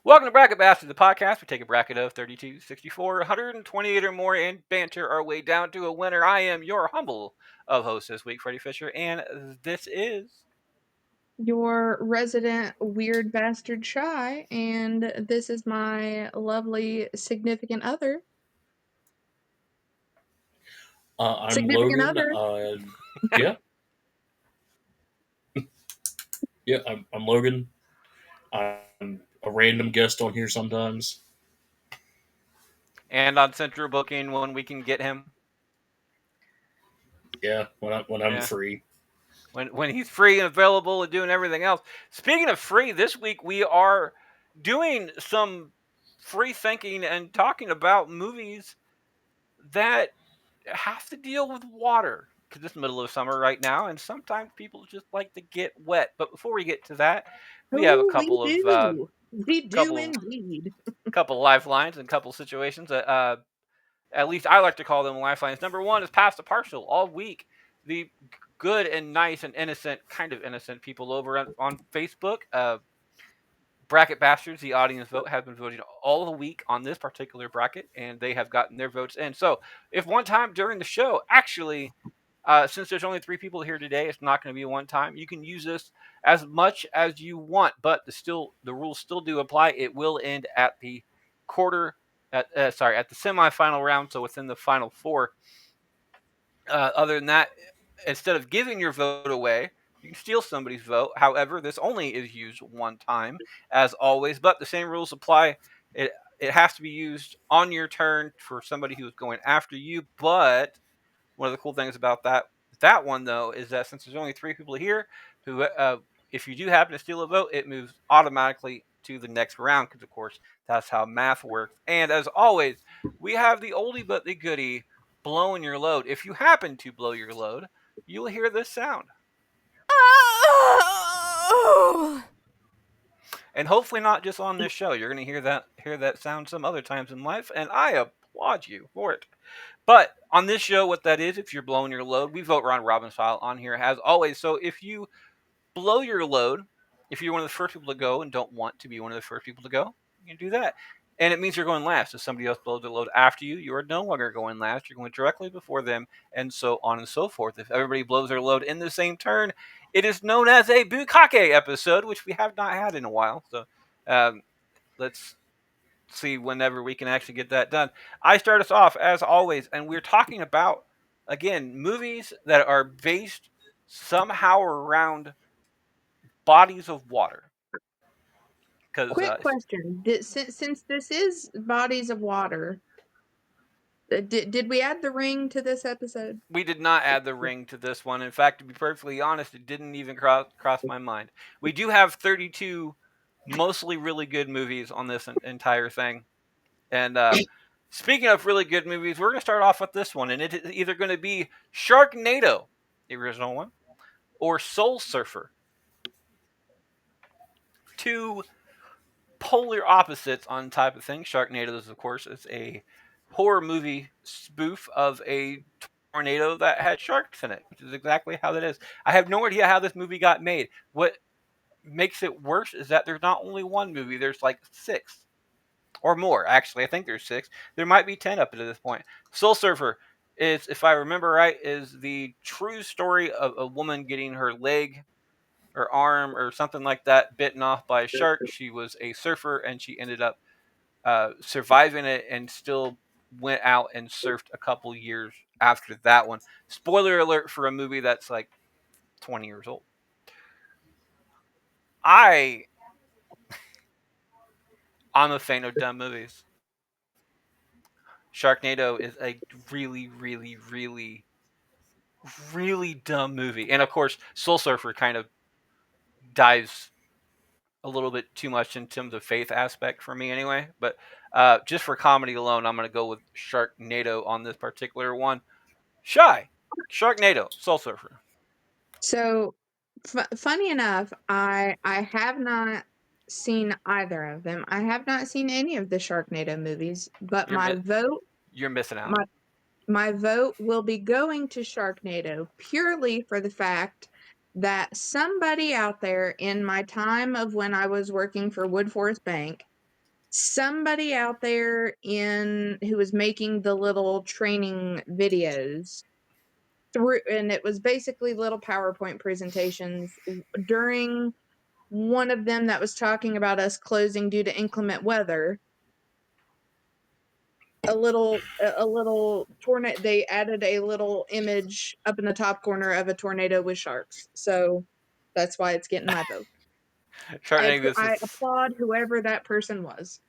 Welcome to Bracket Bastard, the podcast. We take a bracket of 32, 64, 128 or more and banter our way down to a winner. I am your humble of host this week, Freddie Fisher, and this is your resident weird bastard Chey, and this is my lovely significant other. I'm Significant Logan. other. Yeah, yeah, I'm Logan. I'm a random guest on here sometimes. and on Central Booking when we can get him. Yeah, when I'm Yeah. free. When he's free and available and doing everything else. Speaking of free, this week we are doing some free thinking and talking about movies that have to deal with water because it's the middle of summer right now, and sometimes people just like to get wet. But before we get to that, we have a Oh, we couple of do. We do couple indeed. couple lifelines and couple situations that at least I like to call them lifelines. Number one is past the partial all week. The good and nice and innocent, kind of innocent people over on Facebook, Bracket Bastards, the audience vote, have been voting all the week on this particular bracket, and they have gotten their votes in. So, if one time during the show, actually, since there's only 3 people here today, it's not going to be one time. You can use this as much as you want, but the rules still do apply. It will end at the at the semifinal round, so within the final four. Other than that, instead of giving your vote away, you can steal somebody's vote. However, this only is used one time, as always, but the same rules apply. It has to be used on your turn for somebody who is going after you. But one of the cool things about that one though is that since there's only 3 people here, who if you do happen to steal a vote, it moves automatically to the next round because of course that's how math works. And as always, we have the oldie but the goodie blowing your load. If you happen to blow your load, you'll hear this sound. And hopefully not just on this show. You're going to hear that sound some other times in life, and I applaud you for it. But on this show, what that is, if you're blowing your load, we vote round robin style on here as always. So if you blow your load, if you're one of the first people to go and don't want to be one of the first people to go, you can do that. And it means you're going last. If somebody else blows their load after you, you are no longer going last. You're going directly before them, and so on and so forth. If everybody blows their load in the same turn, it is known as a Bukake episode, which we have not had in a while. So um, let's see whenever we can actually get that done. I start us off as always, and we're talking about again movies that are based somehow around bodies of water. Because Quick question: since this is bodies of water, did we add the ring to this episode? we did not add the ring to this one. In fact, to be perfectly honest, it didn't even cross my mind. We do have 32 mostly really good movies on this entire thing. And speaking of really good movies, we're going to start off with this one. And it is either going to be Sharknado, the original one, or Soul Surfer. Two polar opposites on type of thing. Sharknado is, of course, is a horror movie spoof of a tornado that had sharks in it, which is exactly how that is. I have no idea how this movie got made. What makes it worse is that there's not only one movie, there's like 6 or more. Actually, I think there's 6. There might be 10 up to this point. Soul Surfer is, if I remember right, is the true story of a woman getting her leg or arm or something like that bitten off by a shark. She was a surfer and she ended up surviving it and still went out and surfed a couple years after that one. Spoiler alert for a movie that's like 20 years old. I'm a fan of dumb movies. Sharknado is a really, really, really, really dumb movie. And of course, Soul Surfer kind of dives a little bit too much into the faith aspect for me anyway. But just for comedy alone, I'm going to go with Sharknado on this particular one. Sharknado, Soul Surfer. So, funny enough, I have not seen either of them. I have not seen any of the Sharknado movies, but You're missing out. My vote will be going to Sharknado purely for the fact that somebody out there in my time of when I was working for Wood Forest Bank somebody out there who was making the little training videos and it was basically little PowerPoint presentations during one of them that was talking about us closing due to inclement weather. A little tornado. They added a little image up in the top corner of a tornado with sharks. So that's why it's getting my vote. I applaud whoever that person was.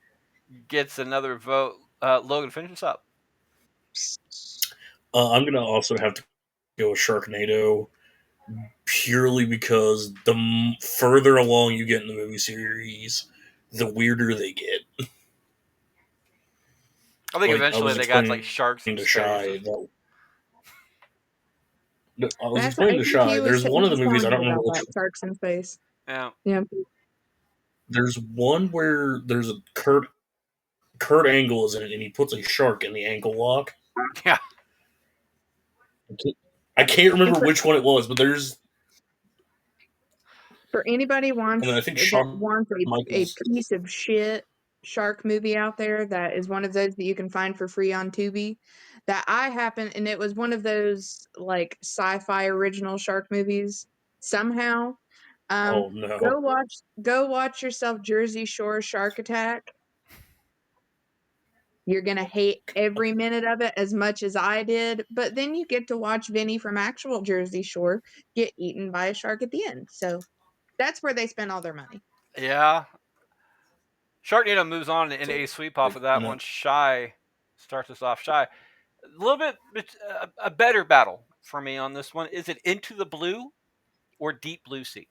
Gets another vote. Logan, finish this up. I'm gonna also have to go with Sharknado, purely because the further along you get in the movie series, the weirder they get. I think I eventually was they got explaining like sharks and to space. Shy I was That's explaining to Shy. was There's one of the movies, I telling me don't remember about which. that sharks in space. Yeah. Yeah. There's one where there's a Kurt Angle is in it, and he puts a shark in the ankle lock. Yeah. I can't remember which one it was, but there's. For anybody And then I think that Shawn wants a Michaels. piece of shit shark movie out there, that is one of those that you can find for free on Tubi. That I happen, and it was one of those like sci-fi original shark movies. Somehow, Oh no! go watch yourself Jersey Shore Shark Attack. You're gonna hate every minute of it as much as I did, but then you get to watch Vinny from actual Jersey Shore get eaten by a shark at the end. So that's where they spent all their money. Yeah. Sharknado moves on in a sweep off of that one. Shy starts us off. Shy. A little bit a better battle for me on this one. Is it Into the Blue or Deep Blue Sea?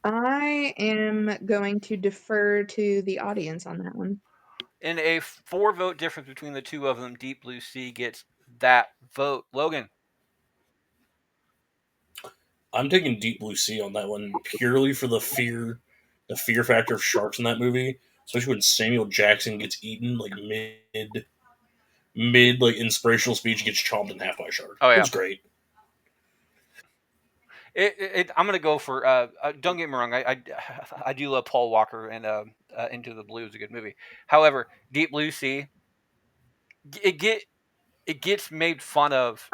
I am going to defer to the audience on that one. In a 4-vote difference between the two of them, Deep Blue Sea gets that vote. Logan. I'm taking Deep Blue Sea on that one purely for the fear factor of sharks in that movie, especially when Samuel Jackson gets eaten like mid like inspirational speech, gets chomped in half by a shark. Oh yeah, it was great. I'm gonna go for. Don't get me wrong. I do love Paul Walker, and Into the Blue is a good movie. However, Deep Blue Sea, it gets made fun of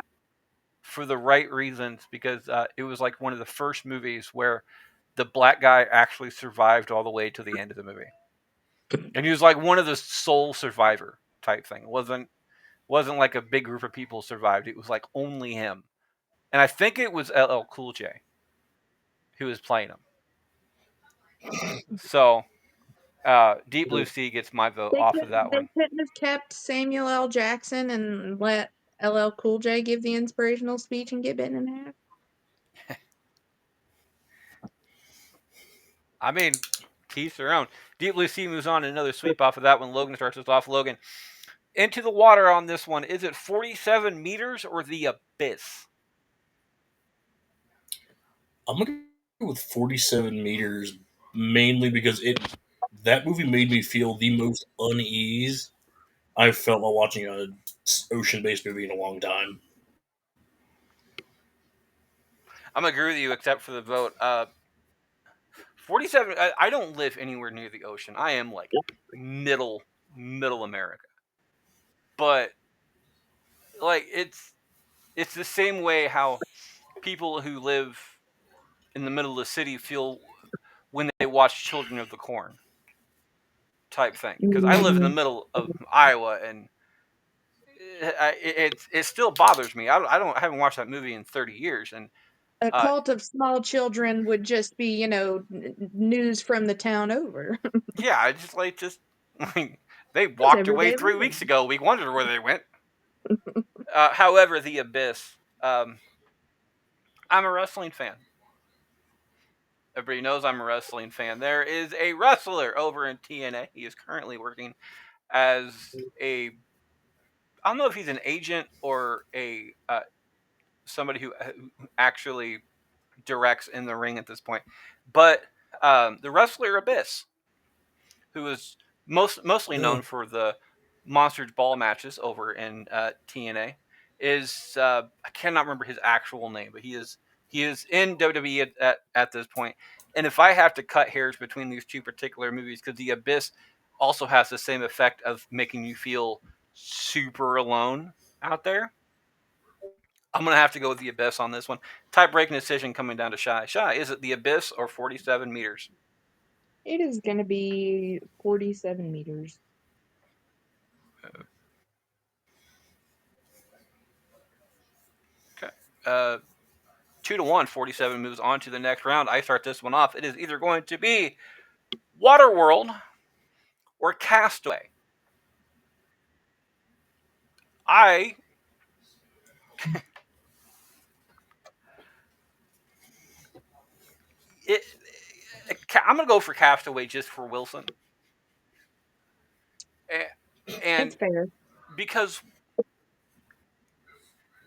for the right reasons, because it was like one of the first movies where the black guy actually survived all the way to the end of the movie, and he was like one of the sole survivor type thing. Wasn't like a big group of people survived. It was like only him, and I think it was LL Cool J who was playing him. So Deep Blue Sea gets my vote off of that They one. couldn't have kept Samuel L. Jackson and let LL Cool J give the inspirational speech and get bitten in half. I mean, teach their own. Deep Blue Sea moves on, another sweep off of that one. Logan starts us off. Logan, Into the Water on this one. Is it 47 meters or the abyss? I'm gonna go with 47 meters, mainly because that movie made me feel the most unease I've felt while watching a ocean-based movie in a long time. I'm gonna agree with you, except for the vote. 47. I don't live anywhere near the ocean. I am like middle America, but like it's the same way how people who live in the middle of the city feel when they watch Children of the Corn type thing. Because I live in the middle of Iowa, and it still bothers me. I haven't watched that movie in 30 years, and A cult of small children would just be, news from the town over. yeah, I just like they That's walked away everyday 3 weeks living. ago. We wondered where they went. However, the Abyss. I'm a wrestling fan. Everybody knows I'm a wrestling fan. There is a wrestler over in TNA. He is currently working as a, I don't know if he's an agent or a somebody who actually directs in the ring at this point, but the wrestler Abyss, who is mostly known for the Monsters Ball matches over in TNA, is I cannot remember his actual name, but he is in WWE at this point. And if I have to cut hairs between these two particular movies, because The Abyss also has the same effect of making you feel super alone out there, I'm gonna have to go with The Abyss on this one. Tie-breaking decision coming down to Shy. Shy, is it The Abyss or 47 meters? It is going to be 47 meters. Okay. 2-1, 47 moves on to the next round. I start this one off. It is either going to be Waterworld or Castaway. I it, I'm gonna go for Castaway just for Wilson, That's and fair. because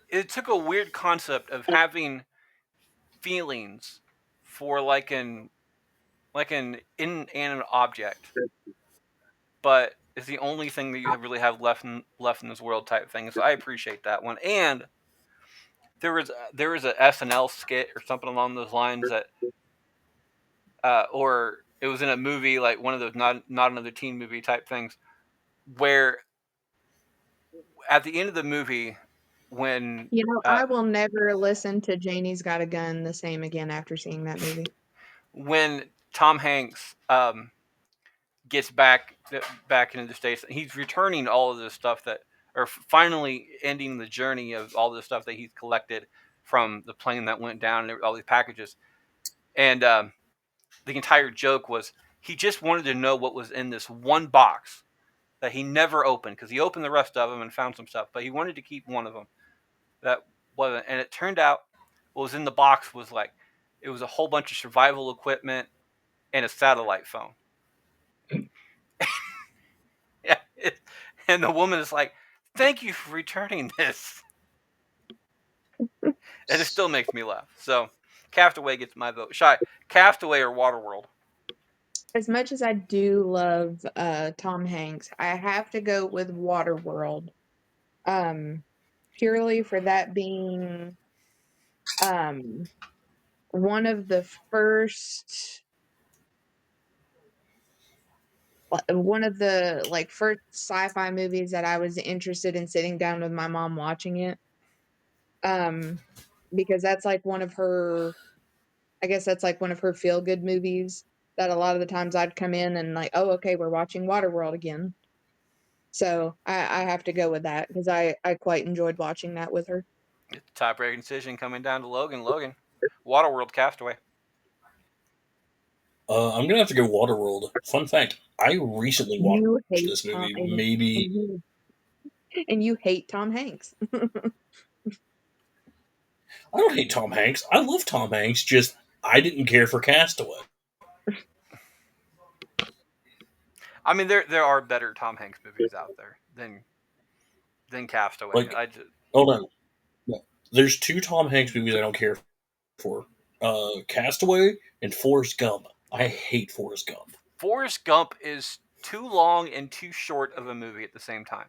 it took a weird concept of having feelings for like an inanimate object, but it's the only thing that you really have left in this world type thing. So I appreciate that one. And there was a SNL skit or something along those lines that, or it was in a movie like one of those not another teen movie type things, where at the end of the movie when You know, uh, I will never listen to Janie's Got a Gun the same again after seeing that movie. when Tom Hanks gets back into the states, he's returning all of this stuff that, or finally ending the journey of all the stuff that he's collected from the plane that went down and all these packages. And the entire joke was he just wanted to know what was in this one box that he never opened, because he opened the rest of them and found some stuff, but he wanted to keep one of them that wasn't. And it turned out what was in the box was like it was a whole bunch of survival equipment and a satellite phone. Yeah, and the woman is like, "Thank you for returning this," and it still makes me laugh. So, Castaway gets my vote. Shy, Castaway or Waterworld? As much as I do love Tom Hanks, I have to go with Waterworld. Um, Purely for that being um one of the first one of the like first sci-fi movies that I was interested in sitting down with my mom watching it. Um, because that's like one of her, I guess that's like one of her feel good movies that a lot of the times I'd come in and like, oh, okay, we're watching Waterworld again. So I have to go with that because I quite enjoyed watching that with her. It's a tie-breaking decision coming down to Logan. Logan, Waterworld, Castaway. I'm gonna have to go Waterworld. Fun fact: I recently watched You hate this Tom movie. Maybe and you hate Tom Hanks. I don't hate Tom Hanks. I love Tom Hanks. Just I didn't care for Castaway. I mean, there are better Tom Hanks movies out there than Castaway. Like, I just hold on. No. There's two Tom Hanks movies I don't care for: Castaway and Forrest Gump. I hate Forrest Gump. Forrest Gump is too long and too short of a movie at the same time.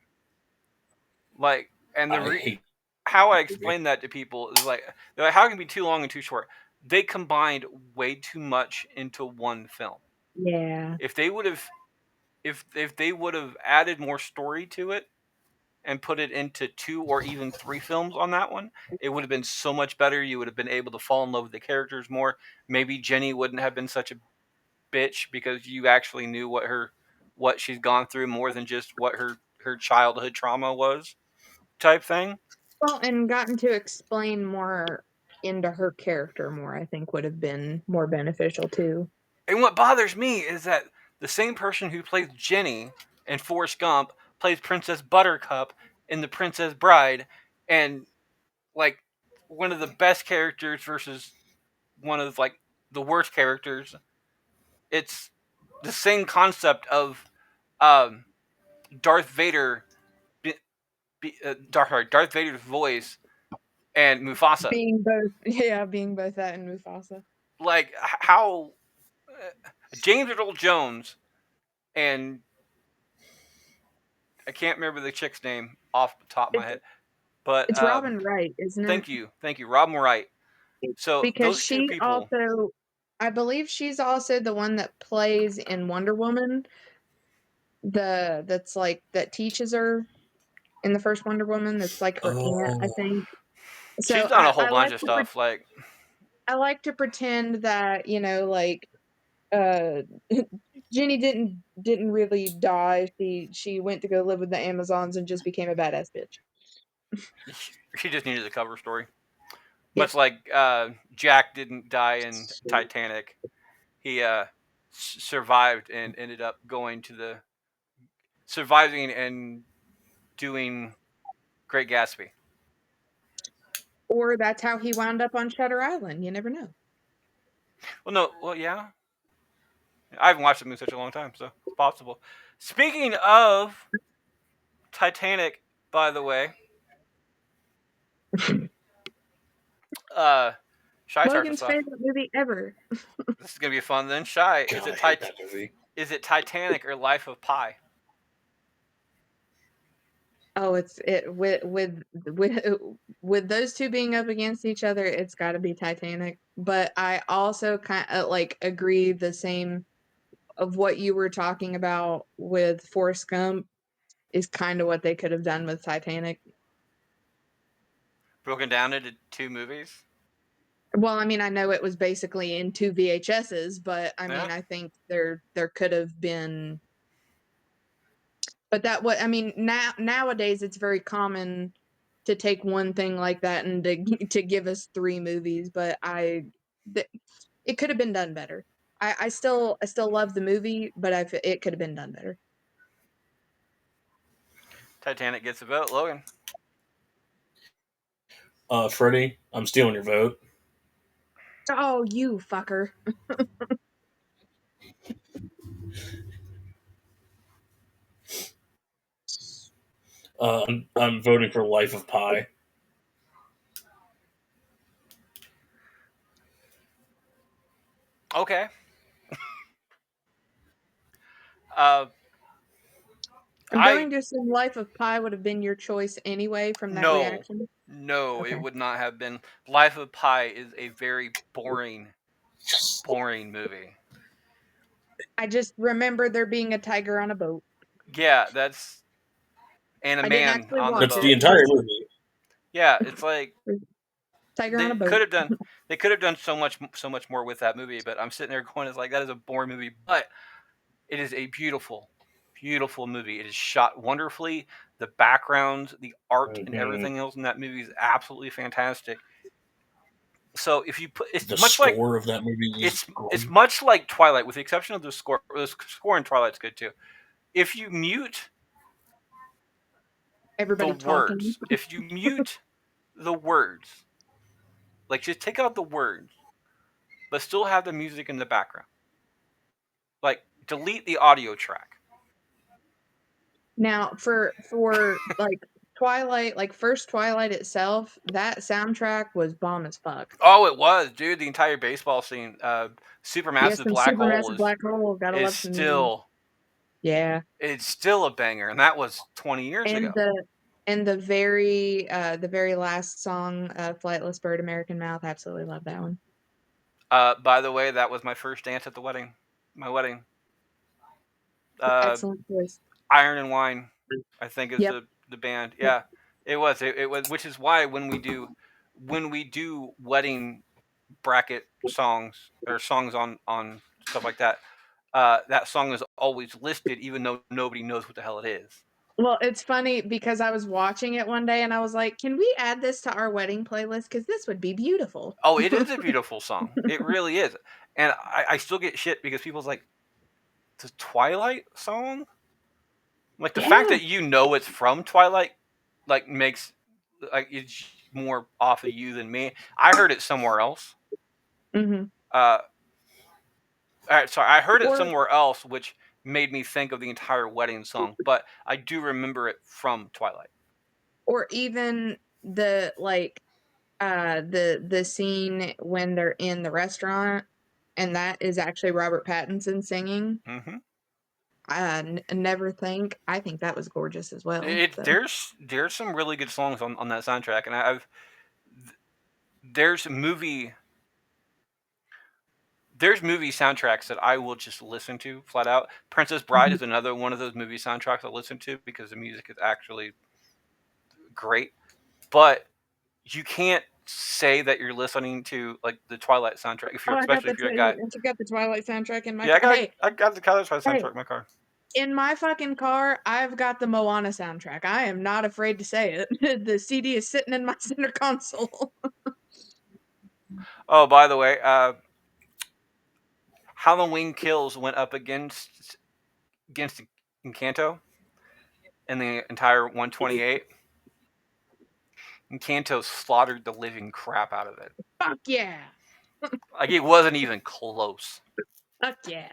Like, and I hate how I that movie. explain that to people is like, they're like, how can it be too long and too short? They combined way too much into one film. Yeah. If they would have, if they would have added more story to it and put it into 2 or even 3 films on that one, it would have been so much better. You would have been able to fall in love with the characters more. Maybe Jenny wouldn't have been such a bitch because you actually knew what she's gone through more than just what her childhood trauma was, type thing. Well, and gotten to explain more into her character more, I think would have been more beneficial too. And what bothers me is that the same person who plays Jenny in Forrest Gump plays Princess Buttercup in The Princess Bride, and like one of the best characters versus one of like the worst characters. It's the same concept of um, Darth Vader, Darth Vader's voice and Mufasa. Being both, yeah, being both that and Mufasa. Like how James Earl Jones and I can't remember the chick's name off the top of my It's head, but it's Robin Wright, isn't it? thank you, Robin Wright. So Because those two she people, also I believe she's also the one that plays in Wonder Woman. That's like that teaches her in the first Wonder Woman. That's like her aunt, I Oh, think. She's So done a whole bunch of stuff. Like I like to pretend that, like uh Jenny didn't really die. She went to go live with the Amazons and just became a badass bitch. she just needed a cover story. Yep. Much like Jack didn't die in Titanic. He survived and ended up going to the surviving and doing Great Gatsby. Or that's how he wound up on Shutter Island. You never know. Well, no, well, yeah. I haven't watched the movie in such a long time, so it's possible. Speaking of Titanic, by the way, Shy starts Logan's us off. favorite movie ever. This is gonna be fun then. Shy, God, I hate that movie. is it Titanic or Life of Pi? Oh, it's it with those two being up against each other, it's got to be Titanic. But I also kind of like agree the same of what you were talking about with Forrest Gump is kind of what they could have done with Titanic. Broken down into two movies. Well, I mean, I know it was basically in two VHSs, but I Yeah. mean, I think there could have been. But that what I mean nowadays it's very common to take one thing like that and to give us three movies. But it could have been done better. I still love the movie, but it could have been done better. Titanic gets a vote. Logan. Freddie, I'm stealing your vote. Oh, you fucker! I'm voting for Life of Pi. Okay. Uh, I'm I going to assume Life of Pi would have been your choice anyway from that no, reaction. no, it Okay. would not have been. Life of Pi is a very boring movie. I just remember there being a tiger on a boat. Yeah, that's and a I didn't man actually on the watch That's it. the boat. entire movie. Yeah, it's like Tiger on they a could boat. have done so much more with that movie, but I'm sitting there going, it's like that is a boring movie, but it is a beautiful movie. It is shot wonderfully. The background, the art, and Mhm. everything else in that movie is absolutely fantastic. So if you put, The score of that movie is it's great. much like Twilight, with the exception of the score. The score in Twilight's good too. If you mute the Everybody talking. words, if you mute the words, like just take out the words, but still have the music in the background. Like delete the audio track. Now, for like Twilight, like first Twilight itself, that soundtrack was bomb as fuck. Oh, it was, dude. The entire baseball scene, Yes, Supermassive from Black Hole Supermassive Black Hole, gotta is love some music. still Yeah, it's still a banger, and that was 20 years and ago. the very last song, "Flightless Bird, American Mouth," absolutely love that one. By the way, that was my first dance at the wedding. My wedding. Uh, Excellent choice. Iron and Wine, I think is Yep, the band. yep. Yeah, it was. It was, which is why when we do wedding bracket songs or songs on stuff like that, that song is always listed, even though nobody knows what the hell it is. Well, it's funny because I was watching it one day and I was like, "Can we add this to our wedding playlist? Because this would be beautiful." Oh, it is a beautiful song. It really is. And I still get shit because people's like, the Twilight song? Like the fact Yeah. that you know it's from Twilight, like makes like it's more off of you than me. I heard it somewhere else. Hmm. Uh, sorry, I heard it Or somewhere else, which made me think of the entire wedding song. But I do remember it from Twilight. or even the like the scene when they're in the restaurant and that is actually Robert Pattinson singing. Hmm. Never think. I think that was gorgeous as well. It So there's some really good songs on that soundtrack, and there's a movie there's movie soundtracks that I will just listen to flat out. Princess Bride is another one of those movie soundtracks I listen to because the music is actually great. But you can't say that you're listening to like the Twilight soundtrack if Oh, you're, especially if you're a guy. I got the Twilight soundtrack in my Yeah, car. Hey, I got the Twilight hey, soundtrack in my car. in my fucking car, I've got the Moana soundtrack. I am not afraid to say it. The CD is sitting in my center console. Oh, by the way, Halloween Kills went up against Encanto in the entire 128. Encanto slaughtered the living crap out of it. Fuck yeah. Like it wasn't even close. Fuck yeah.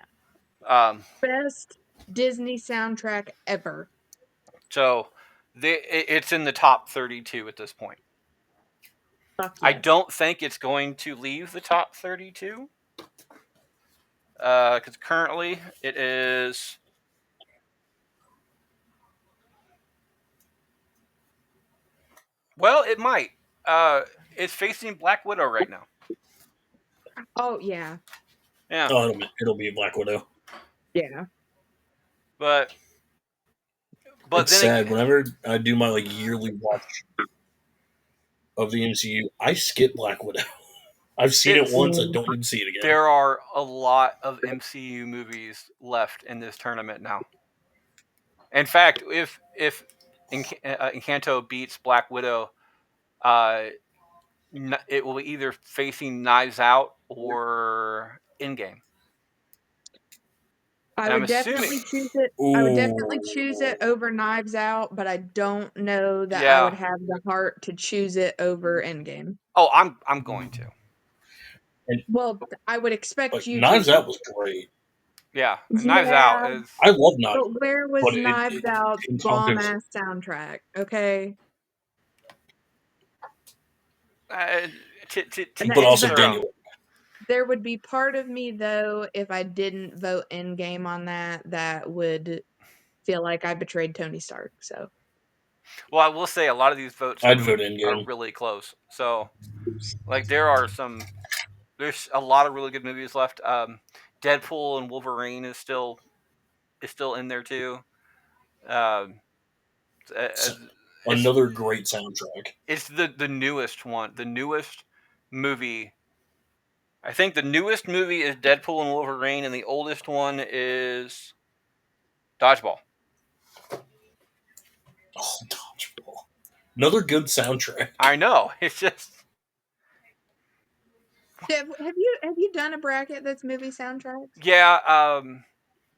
Um, Best Disney soundtrack ever. so it's in the top 32 at this point. Fuck I yes. don't think it's going to leave the top 32 because currently it is. Well, it might. It's facing Black Widow right now. Oh yeah. Yeah, Oh, it'll be Black Widow. Yeah. but It's then sad. Whenever I do my like yearly watch of the MCU, I skip Black Widow. I've seen it It's- once. I don't need to see it again. there are a lot of MCU movies left in this tournament now. In fact, if Encanto beats Black Widow, uh, it will be either facing Knives Out or Endgame. I And I'm would definitely assuming, choose it. I would definitely choose it Ooh. over Knives Out, but I don't know that I yeah. would have the heart to choose it over Endgame. Oh, I'm going to. Well, I would expect Like you Knives to. Out was great. Yeah, Knives Out Yeah, is. I love Knives, but where was but Knives Out's Encanto's bomb-ass soundtrack? Okay. Uh, And but also but Daniel. there would be part of me, though, if I didn't vote Endgame on that would feel like I betrayed Tony Stark, so. Well, I will say a lot of these votes I'd are vote Endgame. really close. So, like, there's a lot of really good movies left. Deadpool and Wolverine is still in there too. Um, as, Another great soundtrack. it's the newest one, the newest movie. I think the newest movie is Deadpool and Wolverine, and the oldest one is Dodgeball. Oh, Dodgeball. Another good soundtrack. I know. It's just Have you done a bracket that's movie soundtracks? yeah.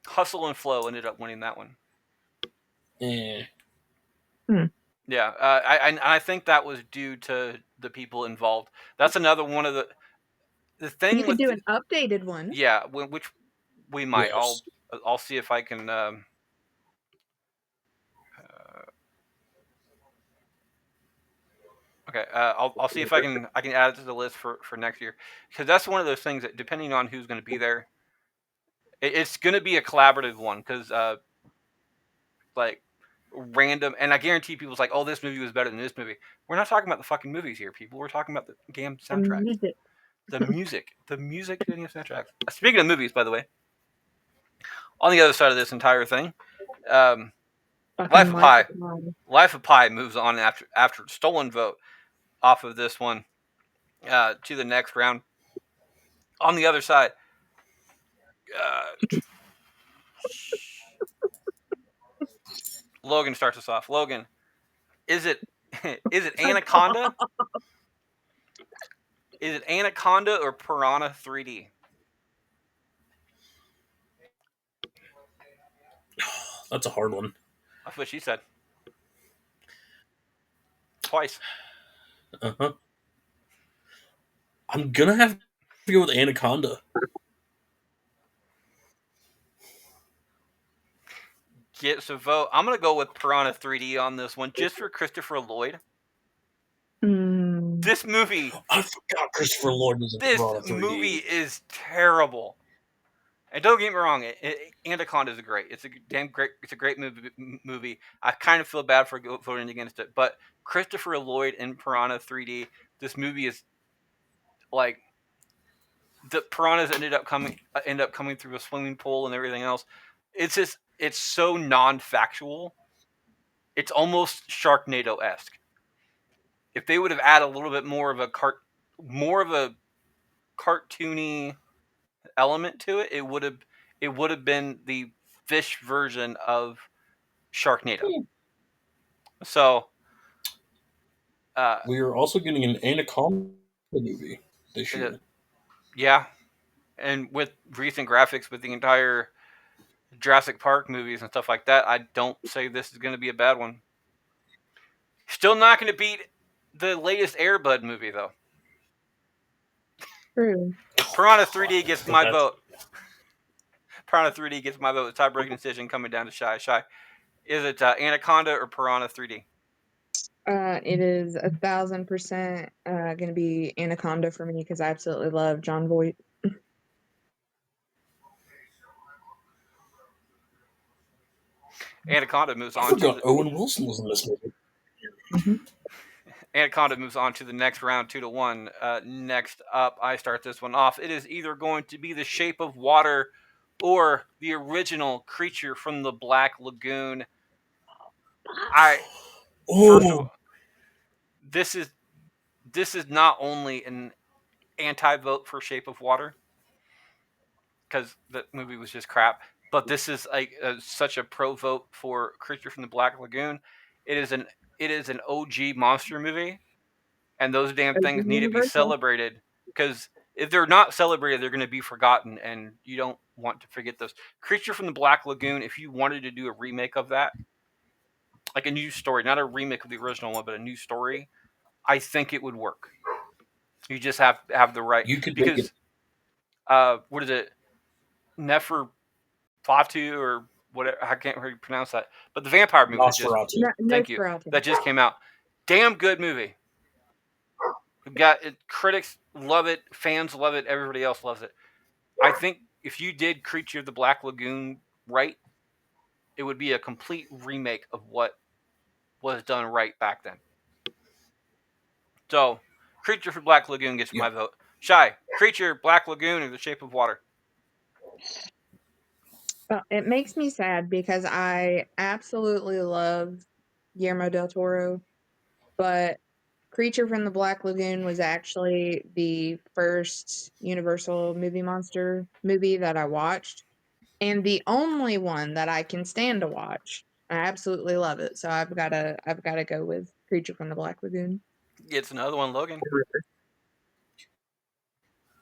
Hustle and Flow ended up winning that one. Eh. Yeah, I think that was due to the people involved. That's another one of the thing You could with do an updated one. yeah, which we might. Yes. I'll see if I can. Okay, I'll see if I can add it to the list for next year because that's one of those things that depending on who's going to be there, it's going to be a collaborative one because like random and I guarantee people's like, oh, this movie was better than this movie. We're not talking about the fucking movies here, people. We're talking about the damn The soundtrack. music. The music in the soundtrack. Speaking of movies, by the way, on the other side of this entire thing, Life of Pi. Life of Pi moves on after stolen vote off of this one to the next round. On the other side, Logan starts us off. Logan, is it Anaconda? Is it Anaconda or Piranha 3D? That's a hard one. That's what she said. Twice. Uh-huh. I'm gonna have to go with Anaconda. Gets a vote. I'm gonna go with Piranha 3D on this one, just for Christopher Lloyd. Mm. This movie. I forgot Christopher Lloyd was in This Piranha 3D. movie is terrible. And don't get me wrong, Anaconda is great. It's a damn great. It's a great movie. I kind of feel bad for voting against it, but Christopher Lloyd in Piranha 3D. This movie is like the piranhas ended up coming through a swimming pool and everything else. It's so non-factual. It's almost Sharknado-esque. If they would have added a little bit more of a cartoony element to it, it would have been the fish version of Sharknado. So we are also getting an Anaconda movie this year. yeah, and with recent graphics with the entire Jurassic Park movies and stuff like that, I don't say this is going to be a bad one. Still not going to beat the latest Air Bud movie though. True. Piranha 3D gets my vote. Piranha 3D gets my vote. Tie-breaking decision coming down to Shy. Shy, is it Anaconda or Piranha 3D? It is 1,000% going to be Anaconda for me because I absolutely love John Voight. Anaconda moves I on forgot to Owen Wilson was in this movie. Mm-hmm. Anaconda moves on to the next round, 2-1. Next up, I start this one off. It is either going to be The Shape of Water or the original Creature from the Black Lagoon. First of all, this is not only an anti-vote for Shape of Water because the movie was just crap, but this is such a pro vote for Creature from the Black Lagoon. It is an OG monster movie, and those damn things need to be Universal. celebrated because if they're not celebrated, they're going to be forgotten, and you don't want to forget those. Creature from the Black Lagoon, if you wanted to do a remake of that, like a new story, not a remake of the original one, but a new story, I think it would work. You just have to have the right, You could make because what is it, Neferfatu or whatever, I can't really pronounce that, but the vampire movie that just Nosferatu. thank you Nosferatu. that just came out, damn good movie. We've got it, critics love it, fans love it, everybody else loves it. I think if you did Creature of the Black Lagoon right, it would be a complete remake of what was done right back then. So, Creature from Black Lagoon gets my vote. Shy, Creature, Black Lagoon, or The Shape of Water? It makes me sad because I absolutely love Guillermo del Toro, but Creature from the Black Lagoon was actually the first Universal movie monster movie that I watched, and the only one that I can stand to watch. I absolutely love it, so I've gotta go with Creature from the Black Lagoon. It's another one, Logan.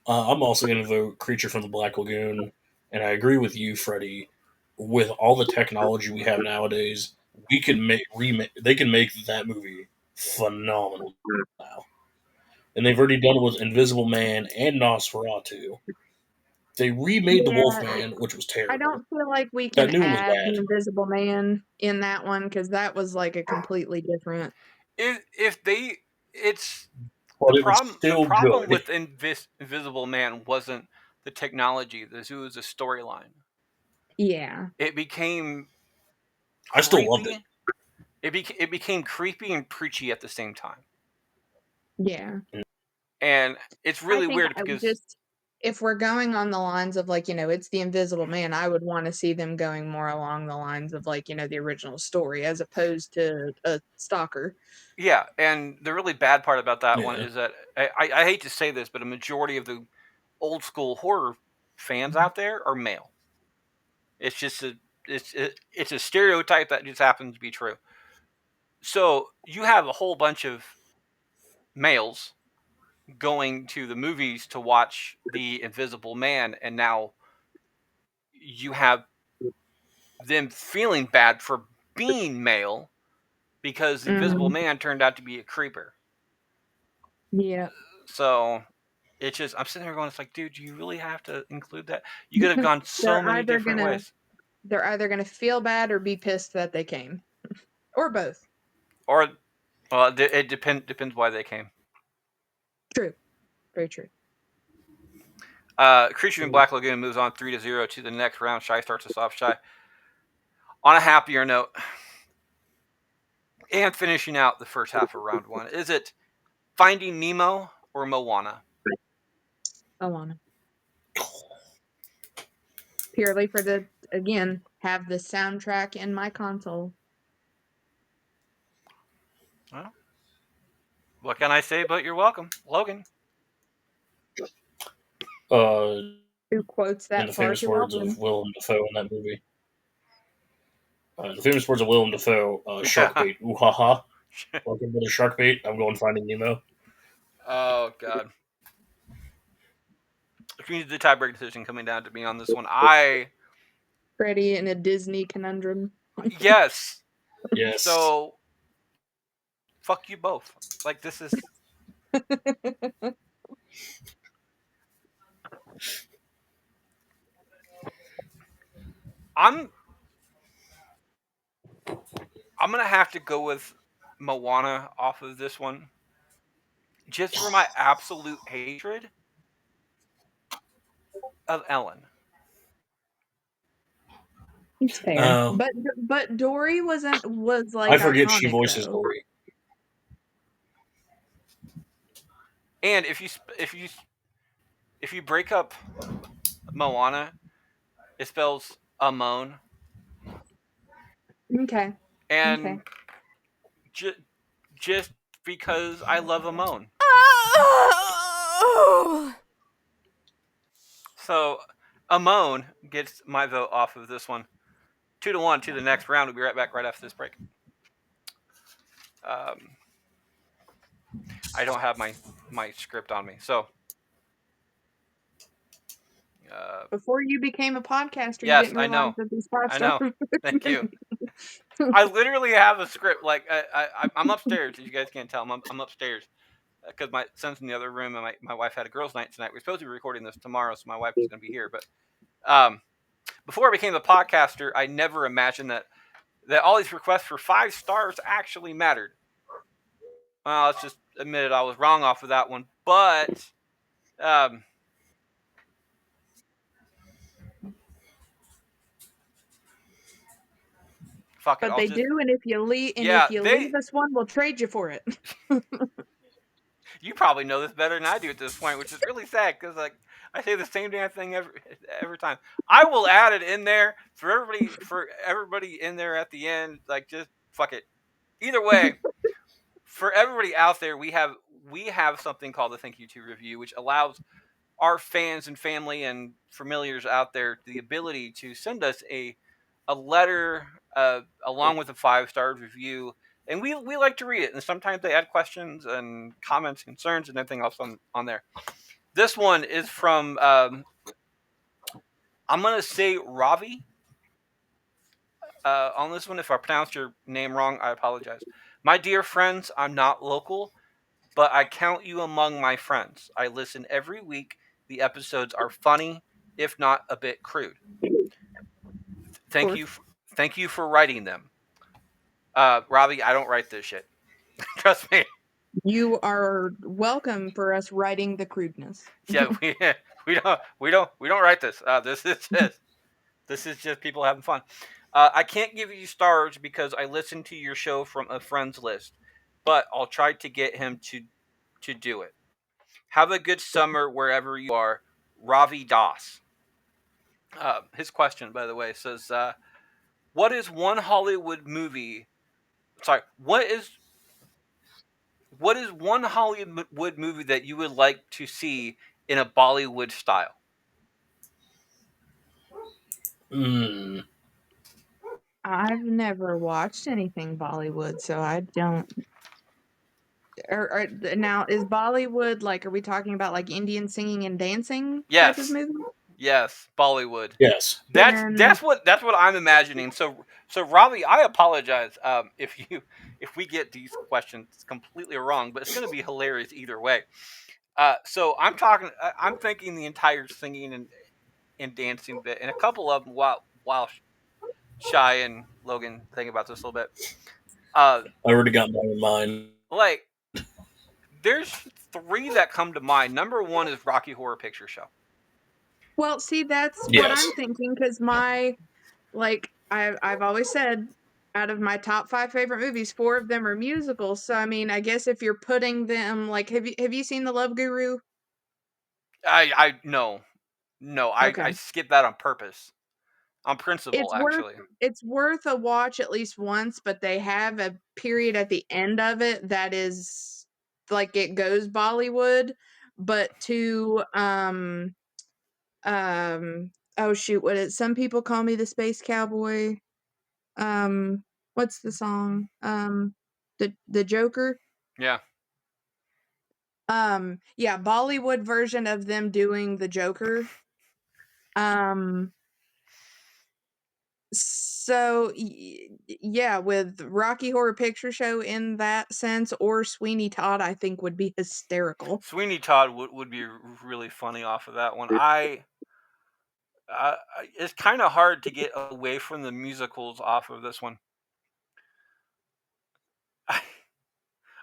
I'm also going to vote Creature from the Black Lagoon, and I agree with you, Freddie. With all the technology we have nowadays, we can They can make that movie phenomenal now, and they've already done it with Invisible Man and Nosferatu. They remade the Yeah, Wolfman, which was I terrible. don't feel like we That can new one was add the bad. Invisible Man in that one because that was like a completely different. If they, it's But it was the still problem good. with Invisible Man wasn't the technology. It was a storyline. Yeah. It became I still loved it. creepy. It became creepy and preachy at the same time, Yeah. and it's I really think weird I would because just, if we're going on the lines of like, it's the Invisible Man, I would want to see them going more along the lines of like, the original story as opposed to a stalker. yeah, and the really bad part about that one Yeah. is that I hate to say this, but a majority of the old school horror fans out there are male. It's just it's a stereotype that just happens to be true. So you have a whole bunch of males going to the movies to watch The Invisible Man, and now you have them feeling bad for being male because the Invisible Mm, Man turned out to be a creeper. yeah. So it's just, I'm sitting there going, it's like, dude, do you really have to include that? You could have gone so they're many either different gonna ways. they're either gonna feel bad or be pissed that they came. Or both. Or, well, it depends why they came. True. Very true. Creature in Black Lagoon moves on 3-0 to the next round. Shy starts us off. Shy. On a happier note, and finishing out the first half of round one, is it Finding Nemo or Moana? Alana. Purely for the, again, have the soundtrack in my console. Well, what can I say but you're welcome, Logan? In Who quotes the that far famous too words of often? Willem Dafoe in that movie. The famous words of Willem Dafoe, shark Yeah. bait, ooh ha ha. Welcome to the shark bait. I'm going Finding Nemo. Oh God. The tiebreak decision coming down to me on this one. Freddie in a Disney conundrum. Yes. Yes. So fuck you both. Like this is. I'm gonna have to go with Moana off of this one, just for my absolute hatred of Ellen. It's fair. Uh, But Dory was like I forget she iconic voices though. Dory. And if you break up Moana, it spells Amon, Okay. Okay. and just because I love Amon. So Amon gets my vote off of this one. 2-1 to the next round. We'll be right back right after this break. I don't have my script on me, so Before you became a podcaster, you yes, didn't I realize know, that these five I stars. know. Thank you. I literally have a script. Like I'm upstairs. As you guys can't tell, I'm upstairs because my son's in the other room, and my wife had a girls' night tonight. We're supposed to be recording this tomorrow, so my wife is going to be here. But before I became a podcaster, I never imagined that all these requests for 5 stars actually mattered. Well, let's just admit it. I was wrong off of that one, but um, fuck it. But I'll they just do, and if you yeah. leave us one, we'll trade you for it. You probably know this better than I do at this point, which is really sad because like I say the same damn thing every time. I will add it in there for everybody in there at the end. Like just fuck it. Either way, for everybody out there, we have something called the Thank You to Review, which allows our fans and family and familiars out there the ability to send us a letter along with a 5-star review, and we like to read it. And sometimes they add questions and comments, concerns, and everything else on there. This one is from I'm gonna say Ravi. On this one, if I pronounced your name wrong, I apologize. My dear friends, I'm not local, but I count you among my friends. I listen every week. The episodes are funny, if not a bit crude. Thank you, thank you for writing them. Robbie, I don't write this shit. Trust me. You are welcome for us writing the crudeness. Yeah, we don't write this. This is just people having fun. I can't give you stars because I listened to your show from a friend's list, but I'll try to get him to do it. Have a good summer wherever you are, Ravi Das. His question, by the way, says, "What is one Hollywood movie? Sorry, what is one Hollywood movie that you would like to see in a Bollywood style?" Mm. I've never watched anything Bollywood, so I don't. Now, is Bollywood like? Are we talking about like Indian singing and dancing type of Yes, movie? yes, Bollywood. Yes. That's Then that's what that's what I'm imagining. So Robbie, I apologize if we get these questions completely wrong, but it's going to be hilarious either way. So I'm thinking the entire singing and dancing bit, and a couple of them while Shy and Logan think about this a little bit. Uh, I already got mine in mind. like there's 3 that come to mind. Number 1 is Rocky Horror Picture Show. well, see, that's what Yes. I'm thinking because I've always said, out of my top 5 favorite movies, 4 of them are musicals. So I mean, I guess if you're putting them like, have you seen The Love Guru? I no No, I Okay. skipped that on purpose, on principle, It's worth actually. it's worth a watch at least once, but they have a period at the end of it that is like it goes Bollywood, but to oh shoot, what is some people call me the space cowboy. Um what's the song? The Joker? Yeah. Yeah, Bollywood version of them doing the Joker. Um So, yeah, with Rocky Horror Picture Show in that sense or Sweeney Todd, I think would be hysterical. Sweeney Todd would be really funny off of that one. It's kind of hard to get away from the musicals off of this one,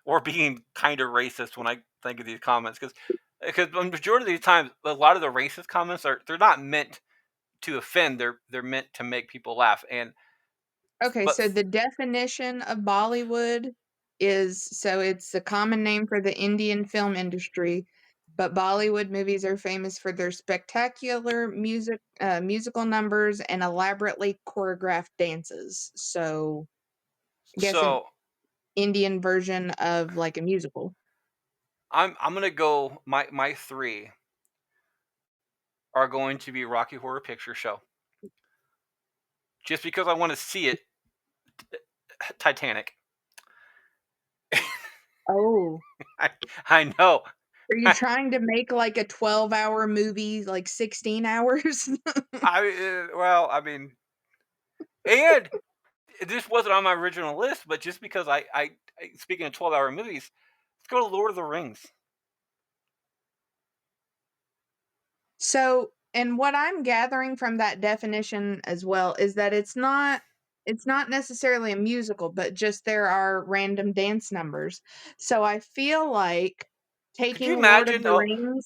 or being kind of racist when I think of these comments, because the majority of these times, a lot of the racist comments they're not meant to offend. They're meant to make people laugh. And Okay, but so the definition of Bollywood is so it's a common name for the Indian film industry, but Bollywood movies are famous for their spectacular musical numbers and elaborately choreographed dances. So, I guess an so Indian version of like a musical. I'm gonna go. My three are going to be Rocky Horror Picture Show, just because I want to see it. Titanic. Oh. I, I know. Are you trying to make like a 12-hour movie, like 16 hours? Well, I mean, and this wasn't on my original list, but just because speaking of 12-hour movies, let's go to Lord of the Rings. So, and what I'm gathering from that definition as well is that it's not necessarily a musical, but just there are random dance numbers. So I feel like Could you taking imagine?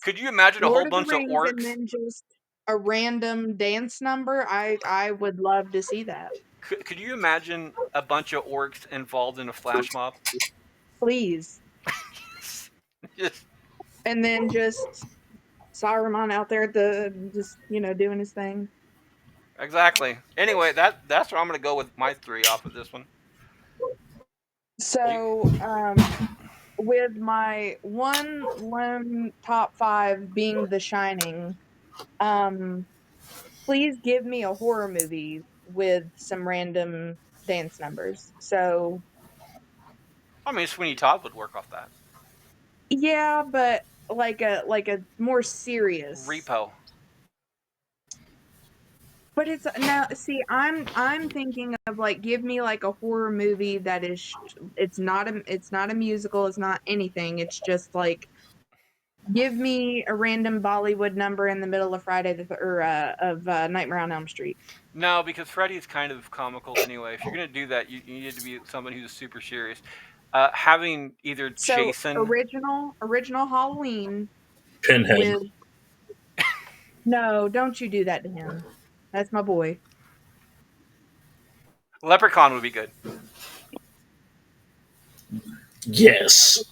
Could you imagine a Lord whole of the bunch of Rings and orcs? then just a random dance number, I would love to see that. Could you imagine a bunch of orcs involved in a flash mob? Please. Just And then just Saruman out there at the just, doing his thing. exactly. Anyway, that's where I'm gonna go with my three off of this one. You, So, with my one top 5 being The Shining, um, please give me a horror movie with some random dance numbers. So, I mean, Sweeney Todd would work off that. yeah, but like a more serious. Repo. But it's now see, I'm thinking of like give me like a horror movie that is it's not a musical, it's not anything. It's just like give me a random Bollywood number in the middle of Nightmare on Elm Street. No, because Freddie's kind of comical anyway. If you're gonna do that, you need to be someone who's super serious. Having either So Jason, original Halloween Pinhead. with no, don't you do that to him. That's my boy. Leprechaun would be good. Yes.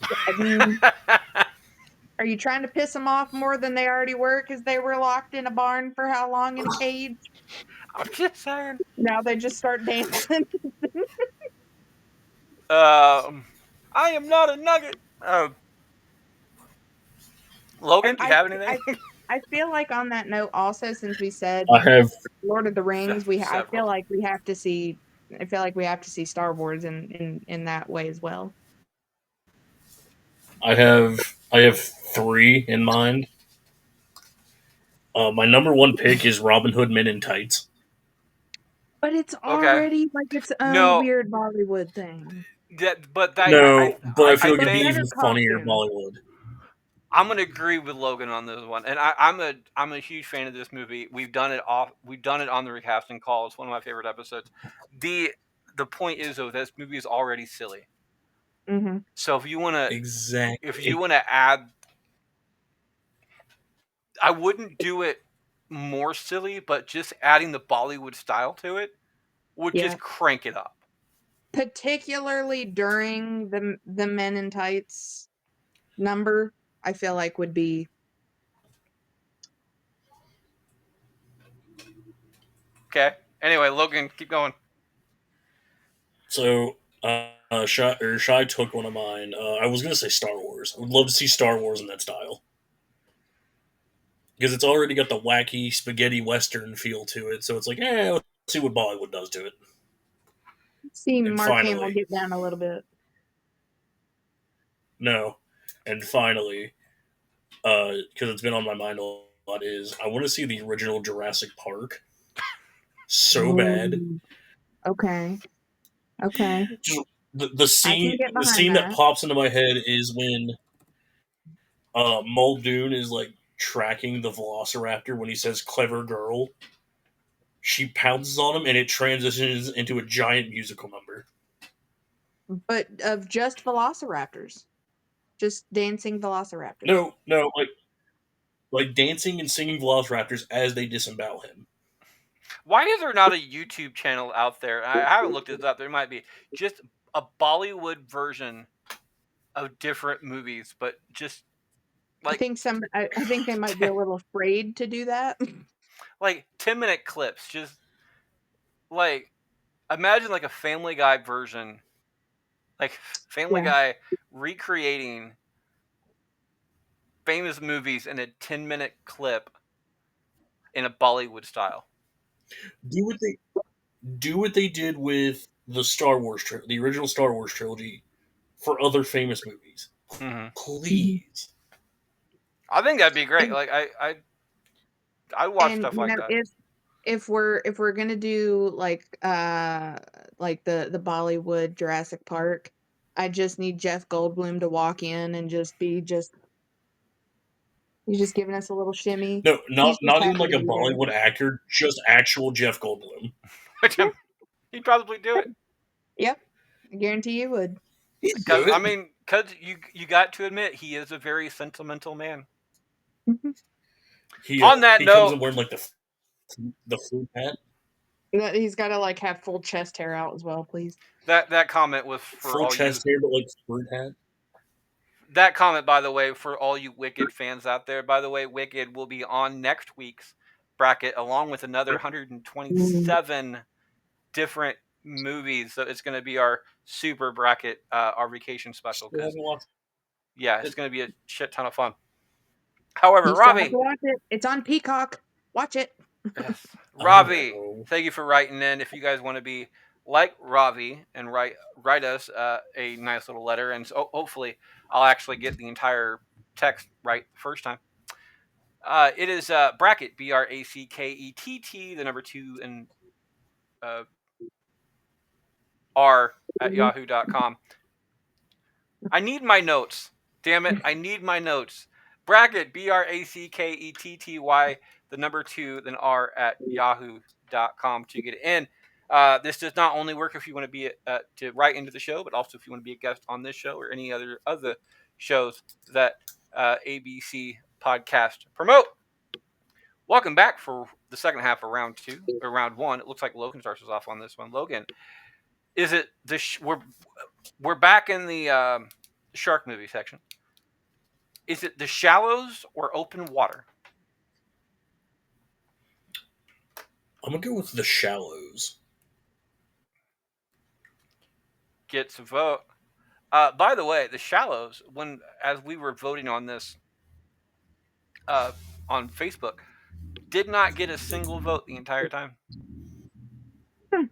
Are you trying to piss them off more than they already were because they were locked in a barn for how long in a cage? I'm just saying. Now they just start dancing. Um, I am not a nugget. I, Logan, do you I have anything? I feel like on that note, also since we said I have Lord of the Rings, I feel Several. like we have to see. I feel like we have to see Star Wars in that way as well. I have 3 in mind. My number 1 pick is Robin Hood Men in Tights. But it's Okay. already like its own No, weird Bollywood thing. but No, but I I feel like it'd But be think better even funnier costumes. Bollywood. I'm gonna agree with Logan on this one, and I'm a huge fan of this movie. We've done it on the recasting call. It's one of my favorite episodes. The the point is though, this movie is already silly. Hmm. So if you Exactly. wanna add, I wouldn't do it more silly, but just adding the Bollywood style to it would Yeah. just crank it up. Particularly during the Men in Tights number, I feel like would be Okay. Anyway, Logan, keep going. So, Shy took one of mine. I was gonna say Star Wars. I would love to see Star Wars in that style because it's already got the wacky spaghetti western feel to it. So it's like, let's see what Bollywood does to it. See And Mark Hamill finally, get down a little bit. no, and finally, because it's been on my mind a lot, is I want to see the original Jurassic Park so bad. Ooh, okay. Okay. Just I can get the behind scene that that. pops into my head is when Muldoon is like tracking the Velociraptor when he says "clever girl." She pounces on him, and it transitions into a giant musical number. But of just velociraptors. Just dancing velociraptors. No, like dancing and singing Velociraptors as they disembowel him. Why is there not a YouTube channel out there? I haven't looked this up. There might be just a Bollywood version of different movies, but just I like think I think they might be a little afraid to do that. like 10-minute clips. Just like imagine like a Family Guy version, like Family Yeah. Guy recreating famous movies in a 10-minute clip in a Bollywood style. Do what they do what they did with the the original Star Wars trilogy for other famous movies. Mm-hmm. Mhm. Please. I think that'd be great. And Like I watch and stuff like that. if we're gonna do like the Bollywood Jurassic Park, I just need Jeff Goldblum to walk in and just be just he's just giving us a little shimmy. No, He's just not even happy like to a be there. Bollywood actor, just actual Jeff Goldblum. Which Yeah. he'd probably do it. Yep. I guarantee you would. He'd Because do it. I mean, because you got to admit he is a very sentimental man. Mhm. On that He comes note, in wearing like the flute hat, He's gotta like have full chest hair out as well, please. that comment was for full all you. chest hair, but like fruit hat. That comment, by the way, for all you Wicked fans out there. By the way, Wicked will be on next week's bracket along with another Yep. 127 different movies. So it's going to be our super bracket, our vacation special. Still Because haven't watched yeah, it's it. going to be a shit ton of fun. However, You still have Robbie, to watch it. It's on Peacock. Watch it. yes, I Robbie, know. thank you for writing in. If you guys want to be like Robbie and write us a nice little letter, and so hopefully I'll actually get the entire text right the first time. It is bracket BRACKETT, the number 2 and uh, R at Mhm. yahoo.com. I need my notes. Damn it, I need my notes. Bracket BRACKETTY, the number 2, then R at yahoo.com to get in. This does not only work if you want to be to write into the show, but also if you want to be a guest on this show or any other shows that ABC podcast promote. Welcome back for the second half of round 2 or round 1. It looks like Logan starts us off on this one. Logan, is it we're back in the shark movie section? Is it The Shallows or Open Water? I'm gonna go with The Shallows. Gets a vote. By the way, The Shallows, as we were voting on this on Facebook, did not get a single vote the entire time. Hmm.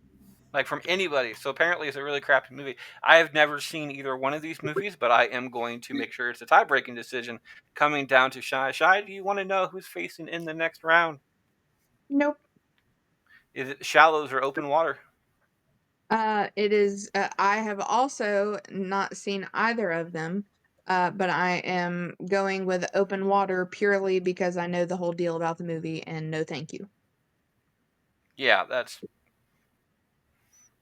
Like from anybody. So apparently it's a really crappy movie. I have never seen either one of these movies, but I am going to make sure it's a tie-breaking decision coming down to Shy. Shy, do you want to know who's facing in the next round? Nope. Is it Shallows or Open Water? It is. I have also not seen either of them, but I am going with Open Water purely because I know the whole deal about the movie, and no, thank you. Yeah, that's I've